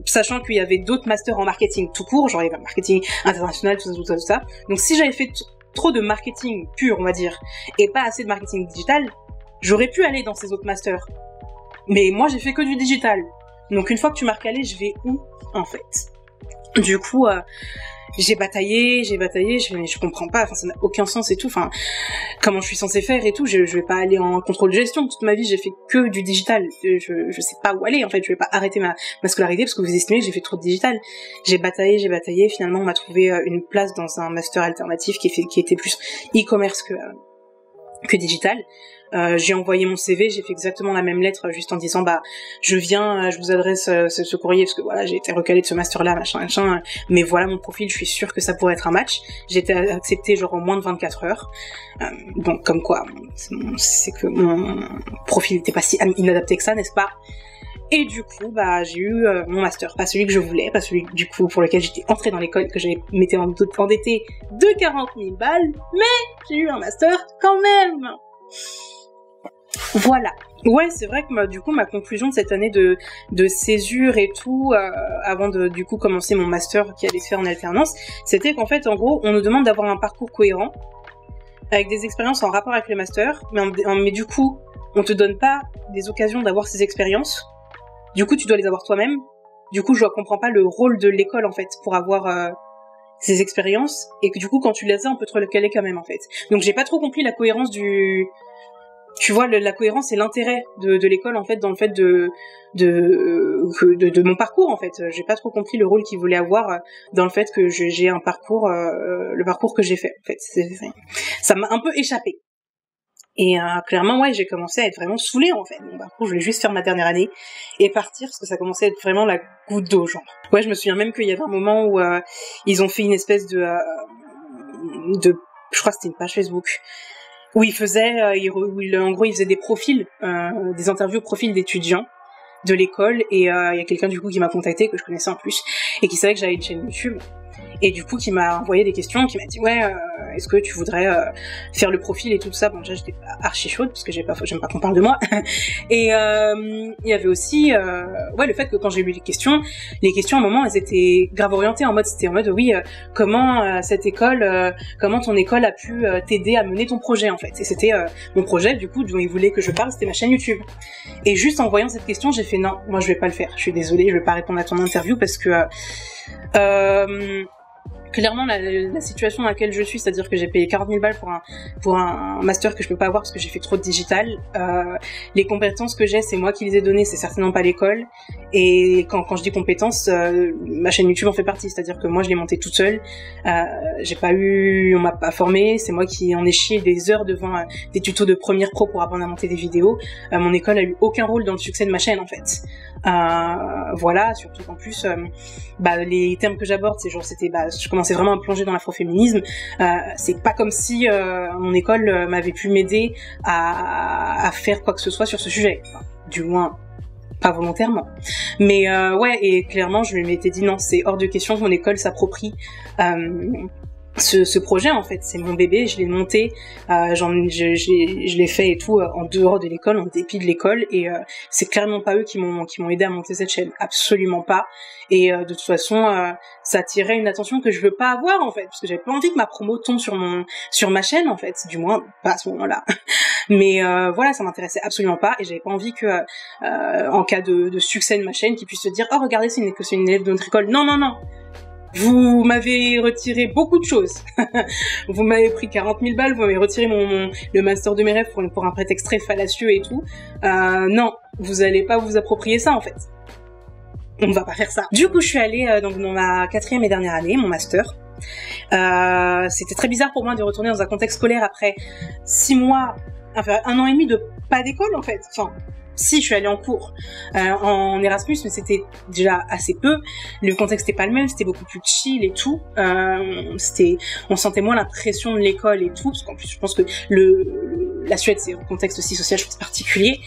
S2: Sachant qu'il y avait d'autres masters en marketing tout court, genre il y avait marketing international, tout ça. Donc si j'avais fait trop de marketing pur, on va dire, et pas assez de marketing digital, j'aurais pu aller dans ces autres masters. Mais moi, j'ai fait que du digital. Donc une fois que tu m'as recalé, je vais où, en fait? Du coup, j'ai bataillé, je comprends pas, enfin ça n'a aucun sens et tout, enfin comment je suis censée faire et tout, je vais pas aller en contrôle de gestion, toute ma vie j'ai fait que du digital, je sais pas où aller en fait, je vais pas arrêter ma scolarité parce que vous estimez que j'ai fait trop de digital. J'ai bataillé, finalement on m'a trouvé une place dans un master alternatif qui était plus e-commerce que digital. J'ai envoyé mon CV, j'ai fait exactement la même lettre, juste en disant je vous adresse ce courrier parce que voilà, j'ai été recalée de ce master là, machin, mais voilà mon profil, je suis sûre que ça pourrait être un match. J'ai été acceptée genre en moins de 24 heures. Donc comme quoi, c'est que mon profil n'était pas si inadapté que ça, n'est-ce pas? Et du coup, j'ai eu mon master, pas celui que je voulais, pas celui du coup pour lequel j'étais entrée dans l'école, que j'avais m'étais endettée de 40 000 balles, mais j'ai eu un master quand même. Voilà. Ouais, c'est vrai que du coup ma conclusion de cette année de césure et tout, avant de du coup commencer mon master qui allait se faire en alternance, c'était qu'en fait en gros on nous demande d'avoir un parcours cohérent avec des expériences en rapport avec le master, mais du coup on te donne pas des occasions d'avoir ces expériences. Du coup tu dois les avoir toi-même. Du coup je comprends pas le rôle de l'école en fait pour avoir ces expériences, et que du coup quand tu les as on peut te recaler quand même en fait. Donc j'ai pas trop compris la cohérence tu vois, la cohérence et l'intérêt de l'école en fait dans le fait de mon parcours en fait. J'ai pas trop compris le rôle qu'il voulait avoir dans le fait que j'ai un parcours, le parcours que j'ai fait en fait. Ça m'a un peu échappé. Et clairement ouais, j'ai commencé à être vraiment saoulée en fait. Mon parcours, je voulais juste faire ma dernière année et partir parce que ça commençait à être vraiment la goutte d'eau genre. Ouais, je me souviens même qu'il y avait un moment où ils ont fait une espèce de je crois que c'était une page Facebook où il faisait, en gros, il faisait des profils, des interviews profils d'étudiants de l'école, et il y a quelqu'un du coup qui m'a contacté, que je connaissais en plus, et qui savait que j'avais une chaîne YouTube, et du coup qui m'a envoyé des questions, qui m'a dit est-ce que tu voudrais faire le profil et tout ça. Bon, déjà j'étais archi chaude parce que j'aime pas qu'on parle de moi. Et il y avait aussi le fait que quand j'ai lu les questions à un moment elles étaient grave orientées en mode oui, comment comment ton école a pu t'aider à mener ton projet en fait. Et c'était mon projet du coup dont ils voulaient que je parle, c'était ma chaîne YouTube. Et juste en voyant cette question, j'ai fait non, moi je vais pas le faire. Je suis désolée, je vais pas répondre à ton interview parce que clairement la situation dans laquelle je suis, c'est-à-dire que j'ai payé 40 000 balles pour un master que je peux pas avoir parce que j'ai fait trop de digital. Les compétences que j'ai, c'est moi qui les ai données, c'est certainement pas l'école. Et quand je dis compétences, ma chaîne YouTube en fait partie, c'est-à-dire que moi je l'ai montée toute seule. On m'a pas formée, c'est moi qui en ai chié des heures devant des tutos de Premiere Pro pour apprendre à monter des vidéos. Mon école a eu aucun rôle dans le succès de ma chaîne en fait. Surtout qu'en plus, les termes que j'aborde, je commençais vraiment à me plonger dans l'afroféminisme. C'est pas comme si mon école m'avait pu m'aider à faire quoi que ce soit sur ce sujet. Enfin, du moins, pas volontairement. Mais et clairement, je m'étais dit non, c'est hors de question que mon école s'approprie ce projet en fait, c'est mon bébé, je l'ai monté, je l'ai fait et tout en dehors de l'école, en dépit de l'école, et c'est clairement pas eux qui m'ont aidé à monter cette chaîne, absolument pas. Et de toute façon, ça attirait une attention que je veux pas avoir en fait, parce que j'avais pas envie que ma promo tombe sur ma chaîne en fait, du moins pas à ce moment-là. Mais ça m'intéressait absolument pas, et j'avais pas envie que en cas de succès de ma chaîne, qu'ils puissent se dire oh regardez, c'est une élève de notre école. Non. Vous m'avez retiré beaucoup de choses. Vous m'avez pris 40 000 balles, vous m'avez retiré le master de mes rêves pour un prétexte très fallacieux et tout. Non, vous allez pas vous approprier ça en fait. On ne va pas faire ça. Du coup, je suis allée dans ma 4e et dernière année, mon master. C'était très bizarre pour moi de retourner dans un contexte scolaire après 6 mois, enfin 1 an et demi de pas d'école en fait. Enfin, si, je suis allée en cours en Erasmus, mais c'était déjà assez peu. Le contexte n'était pas le même, c'était beaucoup plus chill et tout. On sentait moins la pression de l'école et tout, parce qu'en plus, je pense que la Suède, c'est un contexte aussi social, je pense, particulier.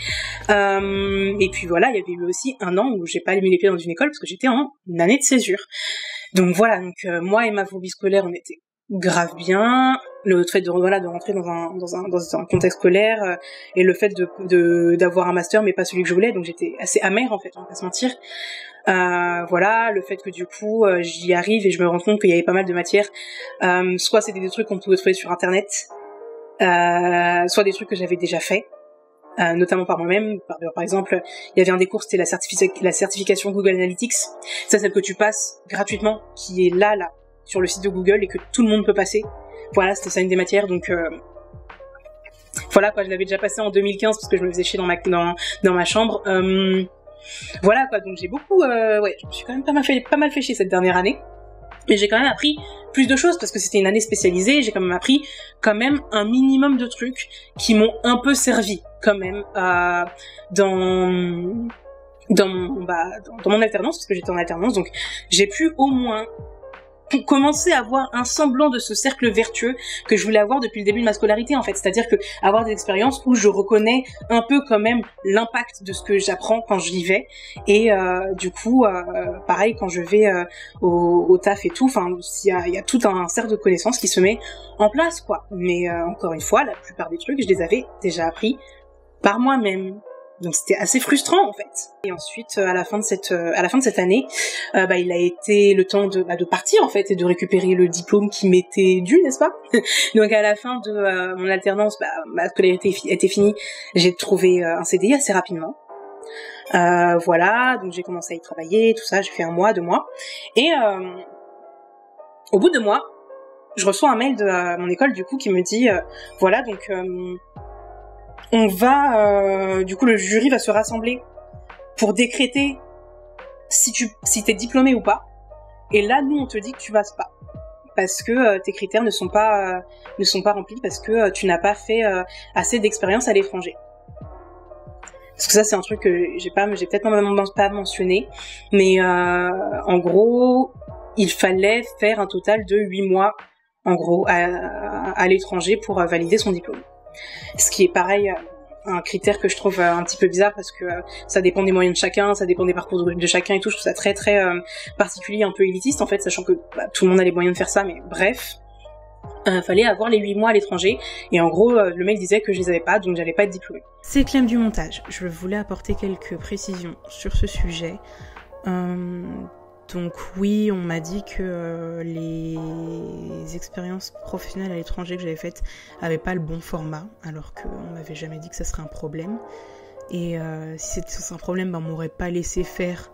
S2: Et puis voilà, il y avait eu aussi 1 an où j'ai pas mis les pieds dans une école parce que j'étais en année de césure. Donc voilà, moi et ma phobie scolaire, on était grave bien. Le fait de rentrer dans un contexte scolaire et le fait d'avoir un master mais pas celui que je voulais, donc j'étais assez amère en fait, on va pas se mentir. Le fait que du coup j'y arrive et je me rends compte qu'il y avait pas mal de matières, soit c'était des trucs qu'on pouvait trouver sur internet, soit des trucs que j'avais déjà fait, notamment par moi-même. Par exemple, il y avait un des cours, c'était la certification Google Analytics, ça, celle que tu passes gratuitement, qui est là sur le site de Google et que tout le monde peut passer. Voilà, c'était ça une des matières, donc je l'avais déjà passé en 2015 parce que je me faisais chier dans ma chambre. Donc j'ai beaucoup je me suis quand même pas mal fait chier cette dernière année. Mais j'ai quand même appris plus de choses parce que c'était une année spécialisée, j'ai quand même appris un minimum de trucs qui m'ont un peu servi quand même dans mon alternance, parce que j'étais en alternance, donc j'ai pu au moins commencer à avoir un semblant de ce cercle vertueux que je voulais avoir depuis le début de ma scolarité en fait, c'est-à-dire que avoir des expériences où je reconnais un peu quand même l'impact de ce que j'apprends quand j'y vais, et pareil quand je vais au taf et tout, enfin il y a tout un cercle de connaissances qui se met en place quoi. Mais encore une fois, la plupart des trucs je les avais déjà appris par moi-même. Donc c'était assez frustrant en fait. Et ensuite à la fin de cette année, il a été le temps de partir en fait et de récupérer le diplôme qui m'était dû, n'est-ce pas? Donc à la fin de mon alternance, ma scolarité était finie, j'ai trouvé un CDI assez rapidement. Donc j'ai commencé à y travailler, tout ça, j'ai fait 1 mois, 2 mois, et au bout de 2 mois, je reçois un mail de mon école du coup qui me dit on va, le jury va se rassembler pour décréter si t'es diplômé ou pas. Et là, nous, on te dit que tu vas pas. Parce que tes critères ne sont pas remplis, parce que tu n'as pas fait assez d'expérience à l'étranger. Parce que ça, c'est un truc que j'ai peut-être pas mentionné. Mais en gros, il fallait faire un total de 8 mois, en gros, à l'étranger pour valider son diplôme. Ce qui est pareil, un critère que je trouve un petit peu bizarre parce que ça dépend des moyens de chacun, ça dépend des parcours de chacun et tout. Je trouve ça très très particulier, un peu élitiste en fait, sachant que tout le monde a les moyens de faire ça, mais bref. fallait avoir les 8 mois à l'étranger, et en gros le mail disait que je les avais pas, donc j'allais pas être diplômée.
S1: C'est Clem du montage, je voulais apporter quelques précisions sur ce sujet. Donc oui, on m'a dit que les expériences professionnelles à l'étranger que j'avais faites avaient pas le bon format, alors qu'on m'avait jamais dit que ça serait un problème. Et si c'était un problème, on m'aurait pas laissé faire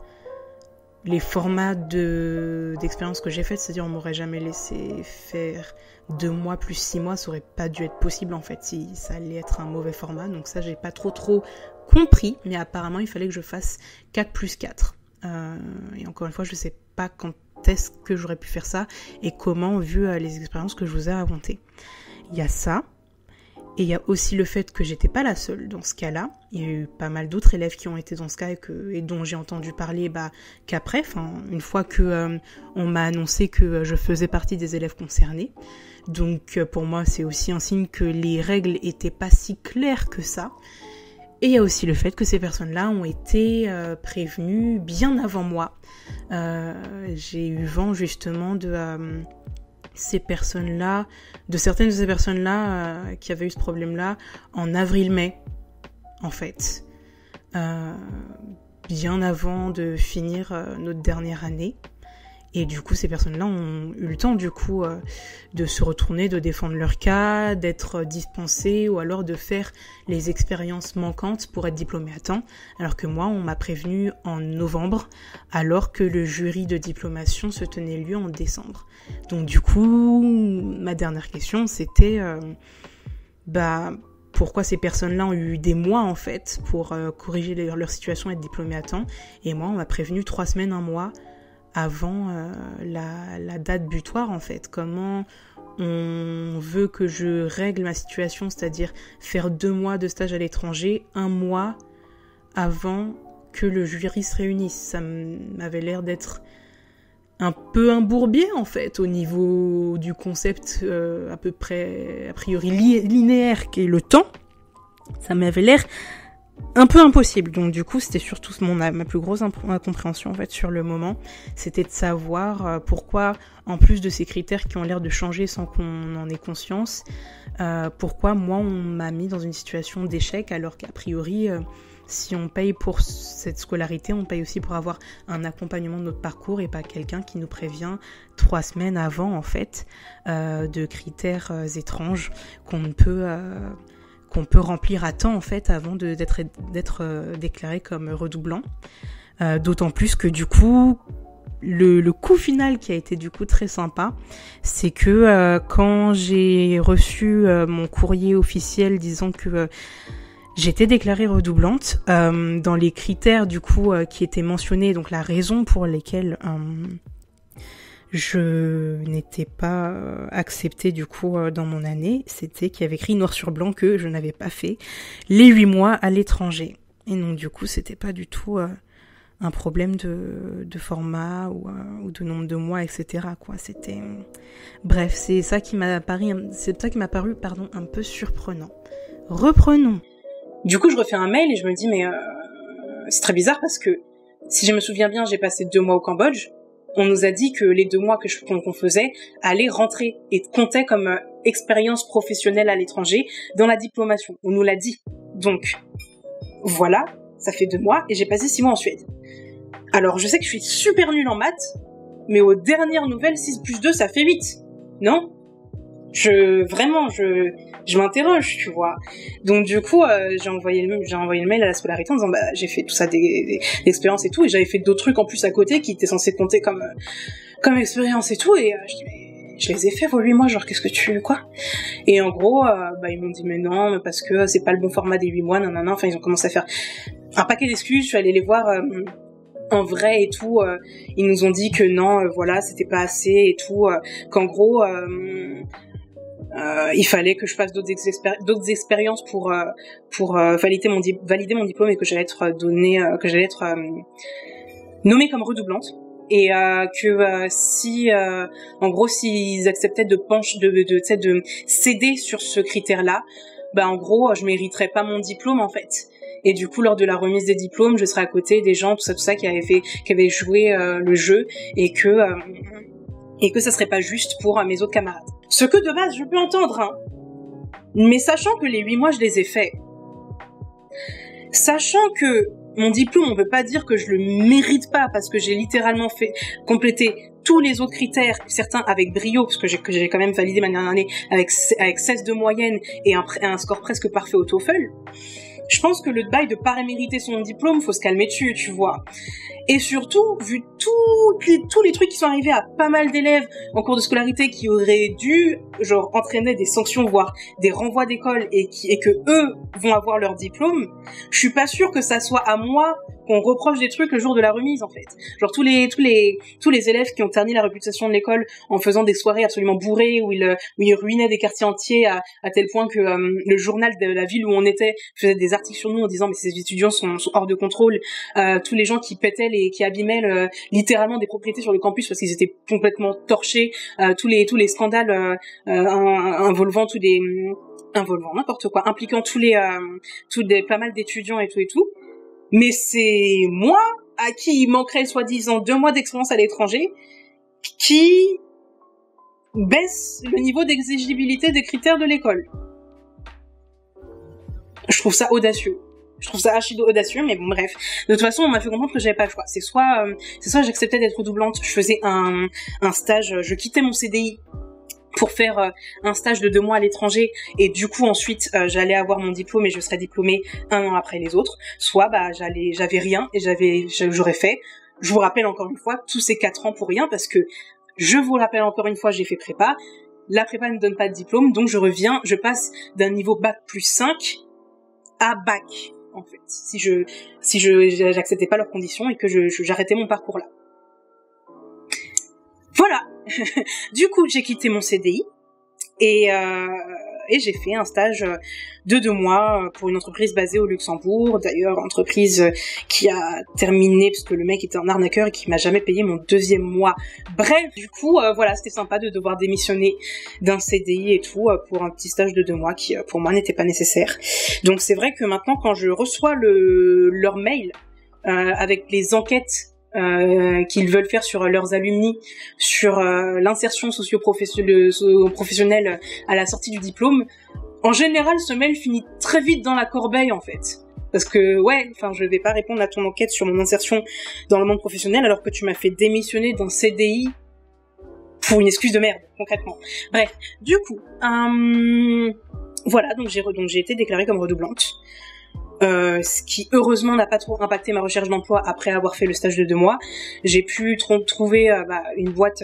S1: les formats d'expérience que j'ai faites, c'est-à-dire on m'aurait jamais laissé faire 2 mois plus 6 mois, ça aurait pas dû être possible en fait, si ça allait être un mauvais format, donc ça j'ai pas trop compris, mais apparemment il fallait que je fasse 4 plus 4. Et encore une fois, je sais pas quand est-ce que j'aurais pu faire ça et comment, vu les expériences que je vous ai racontées. Il y a ça. Et il y a aussi le fait que j'étais pas la seule dans ce cas-là. Il y a eu pas mal d'autres élèves qui ont été dans ce cas et dont j'ai entendu parler qu'après, une fois que on m'a annoncé que je faisais partie des élèves concernés. Donc pour moi, c'est aussi un signe que les règles étaient pas si claires que ça. Et il y a aussi le fait que ces personnes-là ont été prévenues bien avant moi. J'ai eu vent justement de certaines de ces personnes-là qui avaient eu ce problème-là en avril-mai, en fait. Bien avant de finir notre dernière année. Et du coup, ces personnes-là ont eu le temps, du coup, de se retourner, de défendre leur cas, d'être dispensées ou alors de faire les expériences manquantes pour être diplômée à temps. Alors que moi, on m'a prévenue en novembre, alors que le jury de diplomation se tenait lieu en décembre. Donc du coup, ma dernière question, c'était pourquoi ces personnes-là ont eu des mois, en fait, pour corriger leur situation et être diplômée à temps. Et moi, on m'a prévenue 3 semaines, 1 mois, avant la date butoir en fait. Comment on veut que je règle ma situation, c'est-à-dire faire 2 mois de stage à l'étranger, 1 mois avant que le jury se réunisse. Ça m'avait l'air d'être un peu un bourbier en fait au niveau du concept à peu près a priori linéaire qu'est le temps. Ça m'avait l'air un peu impossible. Donc du coup, c'était surtout ma plus grosse incompréhension en fait sur le moment, c'était de savoir pourquoi, en plus de ces critères qui ont l'air de changer sans qu'on en ait conscience, pourquoi moi on m'a mis dans une situation d'échec alors qu'a priori si on paye pour cette scolarité, on paye aussi pour avoir un accompagnement de notre parcours et pas quelqu'un qui nous prévient 3 semaines avant en fait de critères étranges qu'on peut remplir à temps en fait avant d'être déclaré comme redoublant. D'autant plus que du coup, le coup final qui a été du coup très sympa, c'est que quand j'ai reçu mon courrier officiel disant que j'étais déclarée redoublante, dans les critères du coup qui étaient mentionnés, donc la raison pour lesquelles je n'étais pas acceptée du coup dans mon année, c'était qu'il y avait écrit noir sur blanc que je n'avais pas fait les 8 mois à l'étranger. Et donc du coup, c'était pas du tout un problème de format ou de nombre de mois, etc. quoi. C'était bref, c'est ça qui m'a paru un peu surprenant. Reprenons.
S2: Du coup, je refais un mail et je me dis mais c'est très bizarre parce que si je me souviens bien, j'ai passé 2 mois au Cambodge. On nous a dit que les 2 mois qu'on faisait allaient rentrer et comptaient comme expérience professionnelle à l'étranger dans la diplomation. On nous l'a dit. Donc, voilà, ça fait 2 mois et j'ai passé 6 mois en Suède. Alors, je sais que je suis super nulle en maths, mais aux dernières nouvelles, 6 plus 2, ça fait 8. Non ? Je m'interroge, tu vois. Donc du coup, j'ai envoyé le mail à la scolarité en disant j'ai fait tout ça des expériences et tout, et j'avais fait d'autres trucs en plus à côté qui étaient censés compter comme expérience et tout, et je dis mais je les ai fait vos 8 mois, genre qu'est-ce que tu quoi. Et en gros, ils m'ont dit mais non, parce que c'est pas le bon format des 8 mois, non, enfin ils ont commencé à faire un paquet d'excuses. Je suis allée les voir en vrai et tout, ils nous ont dit que non, voilà, c'était pas assez et tout, qu'en gros il fallait que je fasse d'autres expériences pour valider mon diplôme et que j'allais être nommée comme redoublante, et que si en gros s'ils acceptaient de céder sur ce critère-là, en gros je mériterais pas mon diplôme en fait. Et du coup, lors de la remise des diplômes, je serais à côté des gens, tout ça, qui avaient joué le jeu, et que ça serait pas juste pour mes autres camarades. Ce que de base je peux entendre, hein. Mais sachant que les 8 mois je les ai faits, sachant que mon diplôme, on peut pas dire que je le mérite pas parce que j'ai littéralement complété tous les autres critères, certains avec brio, parce que j'ai quand même validé ma dernière année avec 16 de moyenne et un score presque parfait au TOEFL. Je pense que le bail de pas mériter son diplôme, faut se calmer dessus, tu vois. Et surtout, vu tous les trucs qui sont arrivés à pas mal d'élèves en cours de scolarité qui auraient dû, genre, entraîner des sanctions, voire des renvois d'école et que eux vont avoir leur diplôme, je suis pas sûre que ça soit à moi qu'on reproche des trucs le jour de la remise, en fait. Genre, tous les élèves qui ont terni la réputation de l'école en faisant des soirées absolument bourrées où ils ruinaient des quartiers entiers à tel point que le journal de la ville où on était faisait des articles sur nous en disant mais ces étudiants sont hors de contrôle, tous les gens qui pétaient et qui abîmaient littéralement des propriétés sur le campus parce qu'ils étaient complètement torchés, tous les scandales involvant n'importe quoi, impliquant pas mal d'étudiants et tout. Mais c'est moi, à qui il manquerait soi-disant 2 mois d'expérience à l'étranger, qui baisse le niveau d'exigibilité des critères de l'école. Je trouve ça audacieux. Je trouve ça archi audacieux, mais bon, bref. De toute façon, on m'a fait comprendre que j'avais pas le choix. C'est soit j'acceptais d'être redoublante, je faisais un stage, je quittais mon CDI pour faire un stage de 2 mois à l'étranger et du coup ensuite j'allais avoir mon diplôme et je serais diplômée 1 an après les autres, soit j'avais rien et j'aurais fait, je vous rappelle encore une fois, tous ces 4 ans pour rien parce que je vous rappelle encore une fois, j'ai fait prépa, la prépa ne donne pas de diplôme donc je passe d'un niveau bac plus 5 à bac en fait, si j'acceptais pas leurs conditions et que j'arrêtais mon parcours là. Voilà. Du coup, j'ai quitté mon CDI et j'ai fait un stage de 2 mois pour une entreprise basée au Luxembourg. D'ailleurs, entreprise qui a terminé parce que le mec était un arnaqueur et qui m'a jamais payé mon 2e mois. Bref, du coup, voilà, c'était sympa de devoir démissionner d'un CDI et tout pour un petit stage de 2 mois qui, pour moi, n'était pas nécessaire. Donc, c'est vrai que maintenant, quand je reçois leur mail avec les enquêtes qu'ils veulent faire sur leurs alumni, sur l'insertion socio-professionnelle à la sortie du diplôme, en général, ce mail finit très vite dans la corbeille, en fait. Parce que, je vais pas répondre à ton enquête sur mon insertion dans le monde professionnel alors que tu m'as fait démissionner d'un CDI pour une excuse de merde, concrètement. Bref, du coup, voilà, donc j'ai été déclarée comme redoublante. Ce qui heureusement n'a pas trop impacté ma recherche d'emploi après avoir fait le stage de 2 mois. J'ai pu trouver une boîte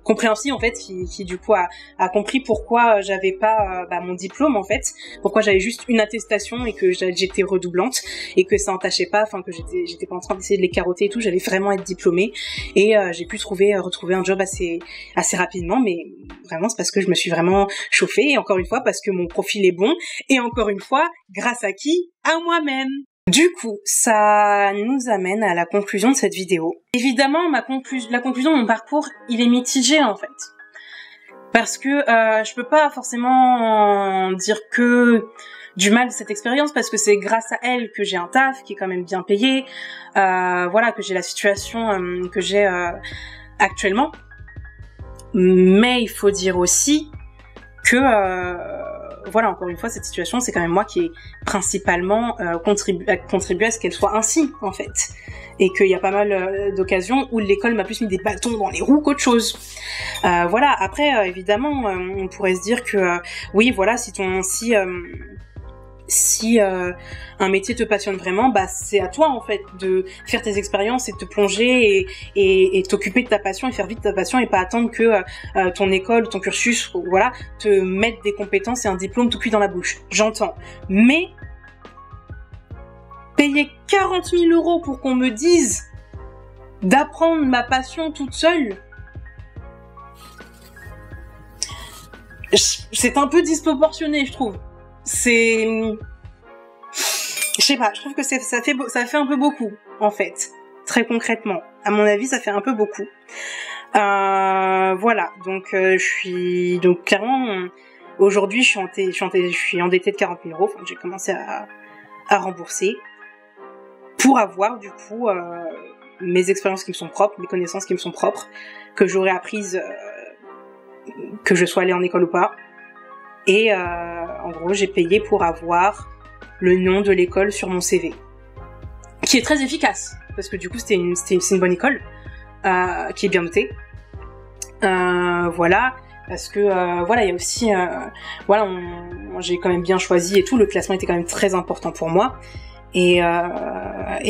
S2: compréhensive en fait qui du coup a compris pourquoi j'avais pas mon diplôme en fait, pourquoi j'avais juste une attestation et que j'étais redoublante et que ça entachait pas, enfin que j'étais pas en train d'essayer de les carotter et tout, j'allais vraiment être diplômée et j'ai pu retrouver un job assez rapidement, mais vraiment c'est parce que je me suis vraiment chauffée et encore une fois parce que mon profil est bon et encore une fois grâce à qui? À moi-même. Du coup, ça nous amène à la conclusion de cette vidéo. Évidemment, la conclusion de mon parcours, il est mitigé en fait. Parce que je peux pas forcément dire que du mal de cette expérience parce que c'est grâce à elle que j'ai un taf qui est quand même bien payé, que j'ai la situation que j'ai actuellement. Mais il faut dire aussi que encore une fois, cette situation, c'est quand même moi qui ai principalement contribué à ce qu'elle soit ainsi, en fait. Et qu'il y a pas mal d'occasions où l'école m'a plus mis des bâtons dans les roues qu'autre chose. Après, évidemment, on pourrait se dire que, oui, voilà, si un métier te passionne vraiment, c'est à toi en fait de faire tes expériences et de te plonger et t'occuper de ta passion et faire vite ta passion et pas attendre que ton école, ton cursus, voilà, te mette des compétences et un diplôme tout cuit dans la bouche. J'entends. Mais payer 40 000 € pour qu'on me dise d'apprendre ma passion toute seule, c'est un peu disproportionné, je trouve. Je sais pas, je trouve que ça fait un peu beaucoup, en fait. Très concrètement. À mon avis, ça fait un peu beaucoup. Voilà. Donc, clairement, aujourd'hui, je suis endettée de 40 000 €. Enfin, j'ai commencé à rembourser pour avoir, du coup, mes expériences qui me sont propres, mes connaissances qui me sont propres, que j'aurais apprises, que je sois allée en école ou pas. Et en gros, j'ai payé pour avoir le nom de l'école sur mon CV, qui est très efficace parce que du coup, c'est une bonne école qui est bien notée. Voilà, parce que voilà, il y a aussi voilà, j'ai quand même bien choisi et tout. Le classement était quand même très important pour moi. Et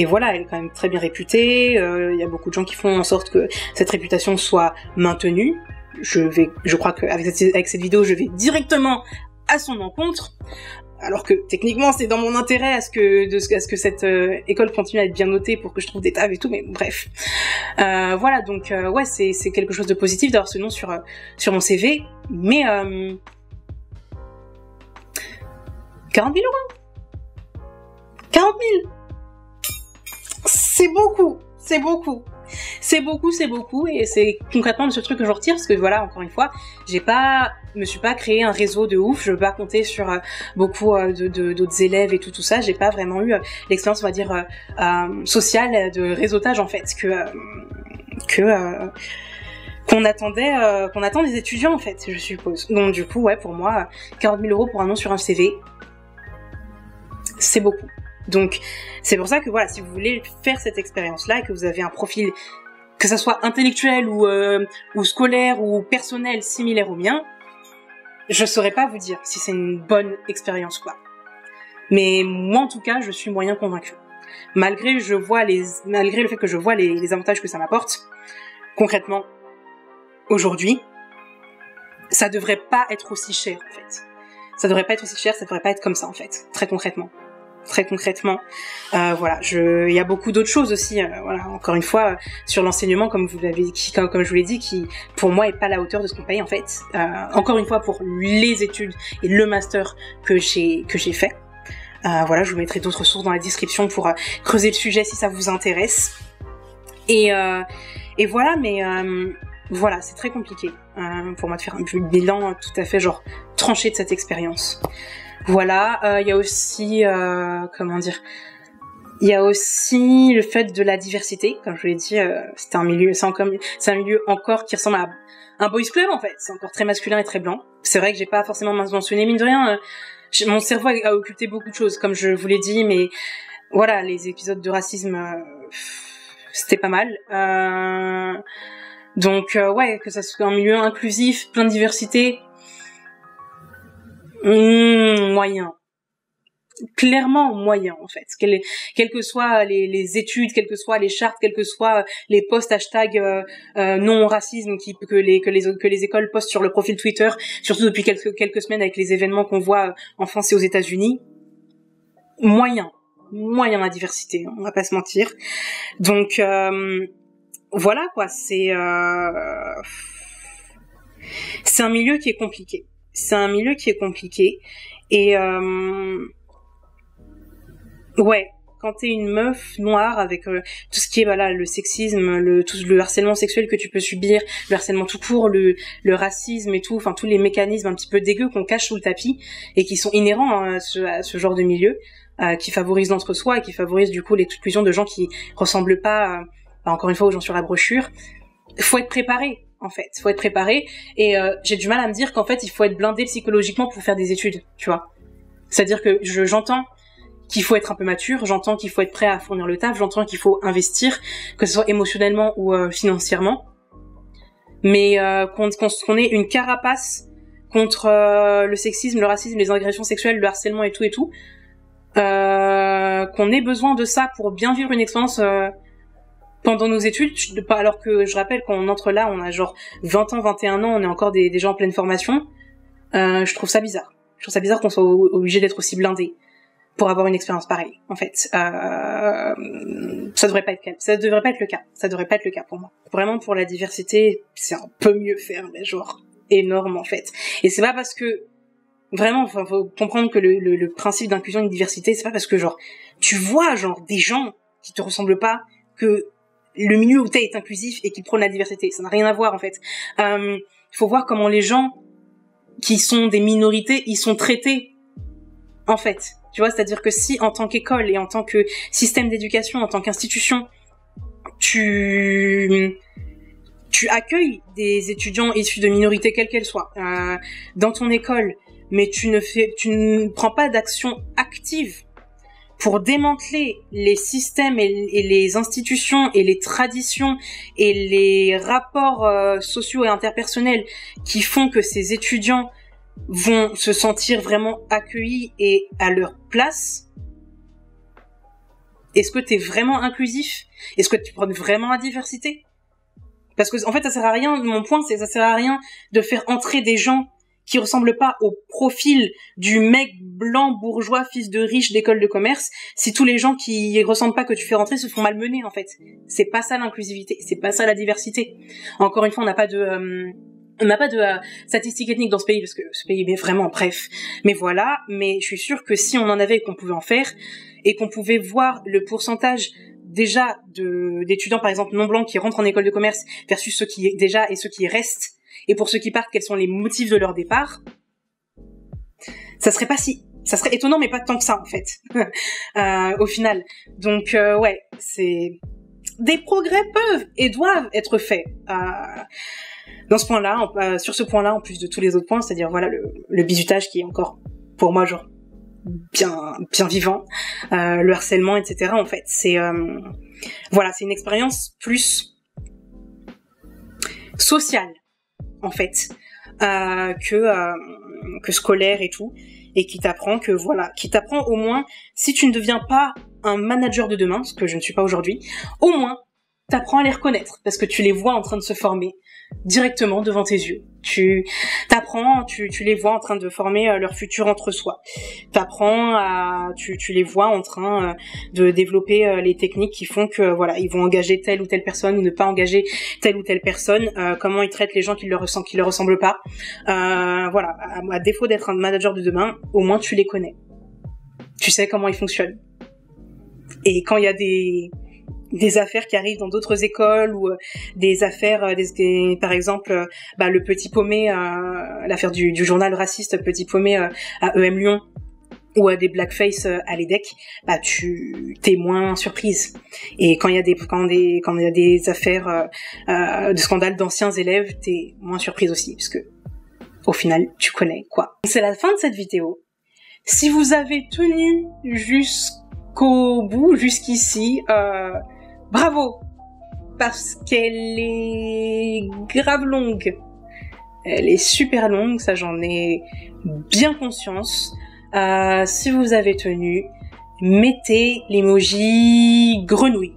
S2: voilà, elle est quand même très bien réputée. Il y a beaucoup de gens qui font en sorte que cette réputation soit maintenue. Je crois qu'avec cette vidéo, je vais directement à son encontre, alors que techniquement, c'est dans mon intérêt à ce que cette école continue à être bien notée pour que je trouve des tables et tout. Mais bref, voilà. Donc ouais, c'est quelque chose de positif d'avoir ce nom sur mon CV. Mais 40 000 euros. 40 000, c'est beaucoup, et c'est concrètement de ce truc que je retire, parce que voilà, encore une fois, me suis pas créé un réseau de ouf, je veux pas compter sur beaucoup d'autres élèves et tout ça, j'ai pas vraiment eu l'expérience, on va dire, sociale de réseautage en fait, qu'on attend des étudiants en fait, je suppose. Donc du coup, ouais, pour moi, 40 000 euros pour un nom sur un CV, c'est beaucoup. Donc, c'est pour ça que voilà, si vous voulez faire cette expérience-là et que vous avez un profil, que ça soit intellectuel ou scolaire ou personnel similaire au mien, je saurais pas vous dire si c'est une bonne expérience ou pas. Mais moi, en tout cas, je suis moyen convaincue. Malgré le fait que je vois les avantages que ça m'apporte, concrètement, aujourd'hui, ça devrait pas être aussi cher, en fait. Ça devrait pas être aussi cher, ça devrait pas être comme ça, en fait, très concrètement. Voilà, il y a beaucoup d'autres choses aussi, voilà, encore une fois, sur l'enseignement, comme je vous l'ai dit, qui pour moi est pas à la hauteur de ce qu'on paye en fait. Encore une fois, pour les études et le master que j'ai fait. Voilà, je vous mettrai d'autres sources dans la description pour creuser le sujet si ça vous intéresse. Et voilà, mais voilà, c'est très compliqué pour moi de faire un bilan tout à fait genre tranché de cette expérience. Voilà, il y a aussi, il y a aussi le fait de la diversité, comme je vous l'ai dit, c'est un milieu encore qui ressemble à un boys club en fait, c'est encore très masculin et très blanc. C'est vrai que j'ai pas forcément mentionné, mine de rien, mon cerveau a occulté beaucoup de choses, comme je vous l'ai dit, mais voilà, les épisodes de racisme, c'était pas mal. Donc ouais, que ça soit un milieu inclusif, plein de diversité. Moyen. Clairement moyen en fait. Quelles que soient les études, quelles que soient les chartes, quels que soient les posts hashtag non racisme que les écoles postent sur le profil Twitter, surtout depuis quelques semaines avec les événements qu'on voit en France et aux États-Unis. Moyen la diversité, on va pas se mentir. Donc voilà quoi, c'est un milieu qui est compliqué. Et ouais, quand t'es une meuf noire avec tout ce qui est voilà le sexisme, tout le harcèlement sexuel que tu peux subir, le harcèlement tout court, le racisme et tout, enfin tous les mécanismes un petit peu dégueux qu'on cache sous le tapis et qui sont inhérents à ce genre de milieu, qui favorisent l'entre-soi et qui favorisent du coup l'exclusion de gens qui ressemblent pas, encore une fois, aux gens sur la brochure. Faut être préparé. En fait, faut être préparé et j'ai du mal à me dire qu'en fait il faut être blindé psychologiquement pour faire des études, tu vois. C'est-à-dire que j'entends qu'il faut être un peu mature, j'entends qu'il faut être prêt à fournir le taf, j'entends qu'il faut investir, que ce soit émotionnellement ou financièrement, mais qu'on ait une carapace contre le sexisme, le racisme, les agressions sexuelles, le harcèlement et tout, qu'on ait besoin de ça pour bien vivre une expérience pendant nos études, alors que je rappelle qu'on entre là, on a genre 20 ans, 21 ans, on est encore des gens en pleine formation, je trouve ça bizarre. Je trouve ça bizarre qu'on soit obligé d'être aussi blindé pour avoir une expérience pareille, en fait. Ça devrait pas être le cas pour moi. Vraiment, pour la diversité, c'est un peu mieux faire, mais genre énorme, en fait. Et c'est pas parce que vraiment, faut comprendre que le principe d'inclusion et de diversité, c'est pas parce que genre tu vois genre des gens qui te ressemblent pas que le milieu où t'es est inclusif et qui prône la diversité. Ça n'a rien à voir, en fait. Il faut voir comment les gens qui sont des minorités, ils sont traités, en fait. Tu vois, c'est-à-dire que si, en tant qu'école et en tant que système d'éducation, en tant qu'institution, tu tu accueilles des étudiants issus de minorités quelles qu'elles soient dans ton école, mais tu ne prends pas d'action active pour démanteler les systèmes et les institutions et les traditions et les rapports sociaux et interpersonnels qui font que ces étudiants vont se sentir vraiment accueillis et à leur place. Est-ce que t'es vraiment inclusif? Est-ce que tu prônes vraiment la diversité? Parce que en fait, ça sert à rien. Mon point, c'est que ça sert à rien de faire entrer des gens qui ressemblent pas au profil du mec blanc bourgeois fils de riche d'école de commerce, si tous les gens qui ressemblent pas que tu fais rentrer se font malmener, en fait. C'est pas ça l'inclusivité, c'est pas ça la diversité. Encore une fois, on n'a pas de statistiques ethniques dans ce pays, parce que ce pays est vraiment bref. Mais voilà, mais je suis sûre que si on en avait et qu'on pouvait en faire, et qu'on pouvait voir le pourcentage déjà d'étudiants, par exemple, non blancs qui rentrent en école de commerce versus ceux qui déjà et ceux qui restent, et pour ceux qui partent, quels sont les motifs de leur départ, ça serait étonnant, mais pas tant que ça, en fait, au final. Donc, ouais, des progrès peuvent et doivent être faits, dans ce point-là, sur ce point-là, en plus de tous les autres points, c'est-à-dire, voilà, le bizutage qui est encore, pour moi, genre, bien vivant, le harcèlement, etc., en fait, voilà, c'est une expérience plus sociale, en fait, que scolaire et tout, et qui t'apprend au moins, si tu ne deviens pas un manager de demain, ce que je ne suis pas aujourd'hui, au moins t'apprends à les reconnaître, parce que tu les vois en train de se former directement devant tes yeux. Tu les vois en train de former leur futur entre-soi. Tu les vois en train de développer les techniques qui font que, voilà, ils vont engager telle ou telle personne ou ne pas engager telle ou telle personne, comment ils traitent les gens qui leur ressemblent pas. Voilà, à défaut d'être un manager de demain, au moins tu les connais. Tu sais comment ils fonctionnent. Et quand il y a des affaires qui arrivent dans d'autres écoles ou des affaires, par exemple, le Petit Paumé, l'affaire du journal raciste Petit Paumé à EM Lyon, ou des blackface à l'EDEC, t'es moins surprise. Et quand il y a des affaires de scandales d'anciens élèves, t'es moins surprise aussi, parce que au final, tu connais quoi. C'est la fin de cette vidéo. Si vous avez tenu jusqu'au bout, jusqu'ici, bravo, parce qu'elle est grave longue. Elle est super longue, ça j'en ai bien conscience. Si vous avez tenu, mettez l'emoji grenouille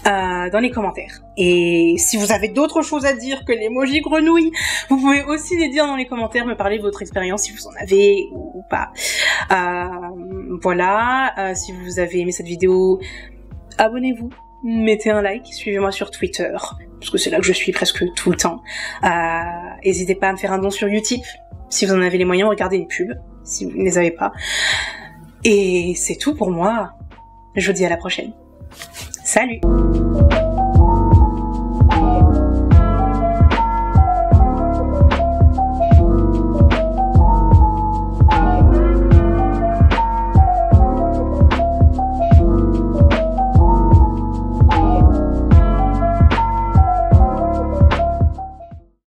S2: dans les commentaires. Et si vous avez d'autres choses à dire que l'emoji grenouille, vous pouvez aussi les dire dans les commentaires, me parler de votre expérience si vous en avez ou pas. Voilà, si vous avez aimé cette vidéo, abonnez-vous, mettez un like, suivez-moi sur Twitter, parce que c'est là que je suis presque tout le temps. N'hésitez pas à me faire un don sur Utip, si vous en avez les moyens, regardez une pub, si vous ne les avez pas. Et c'est tout pour moi. Je vous dis à la prochaine. Salut!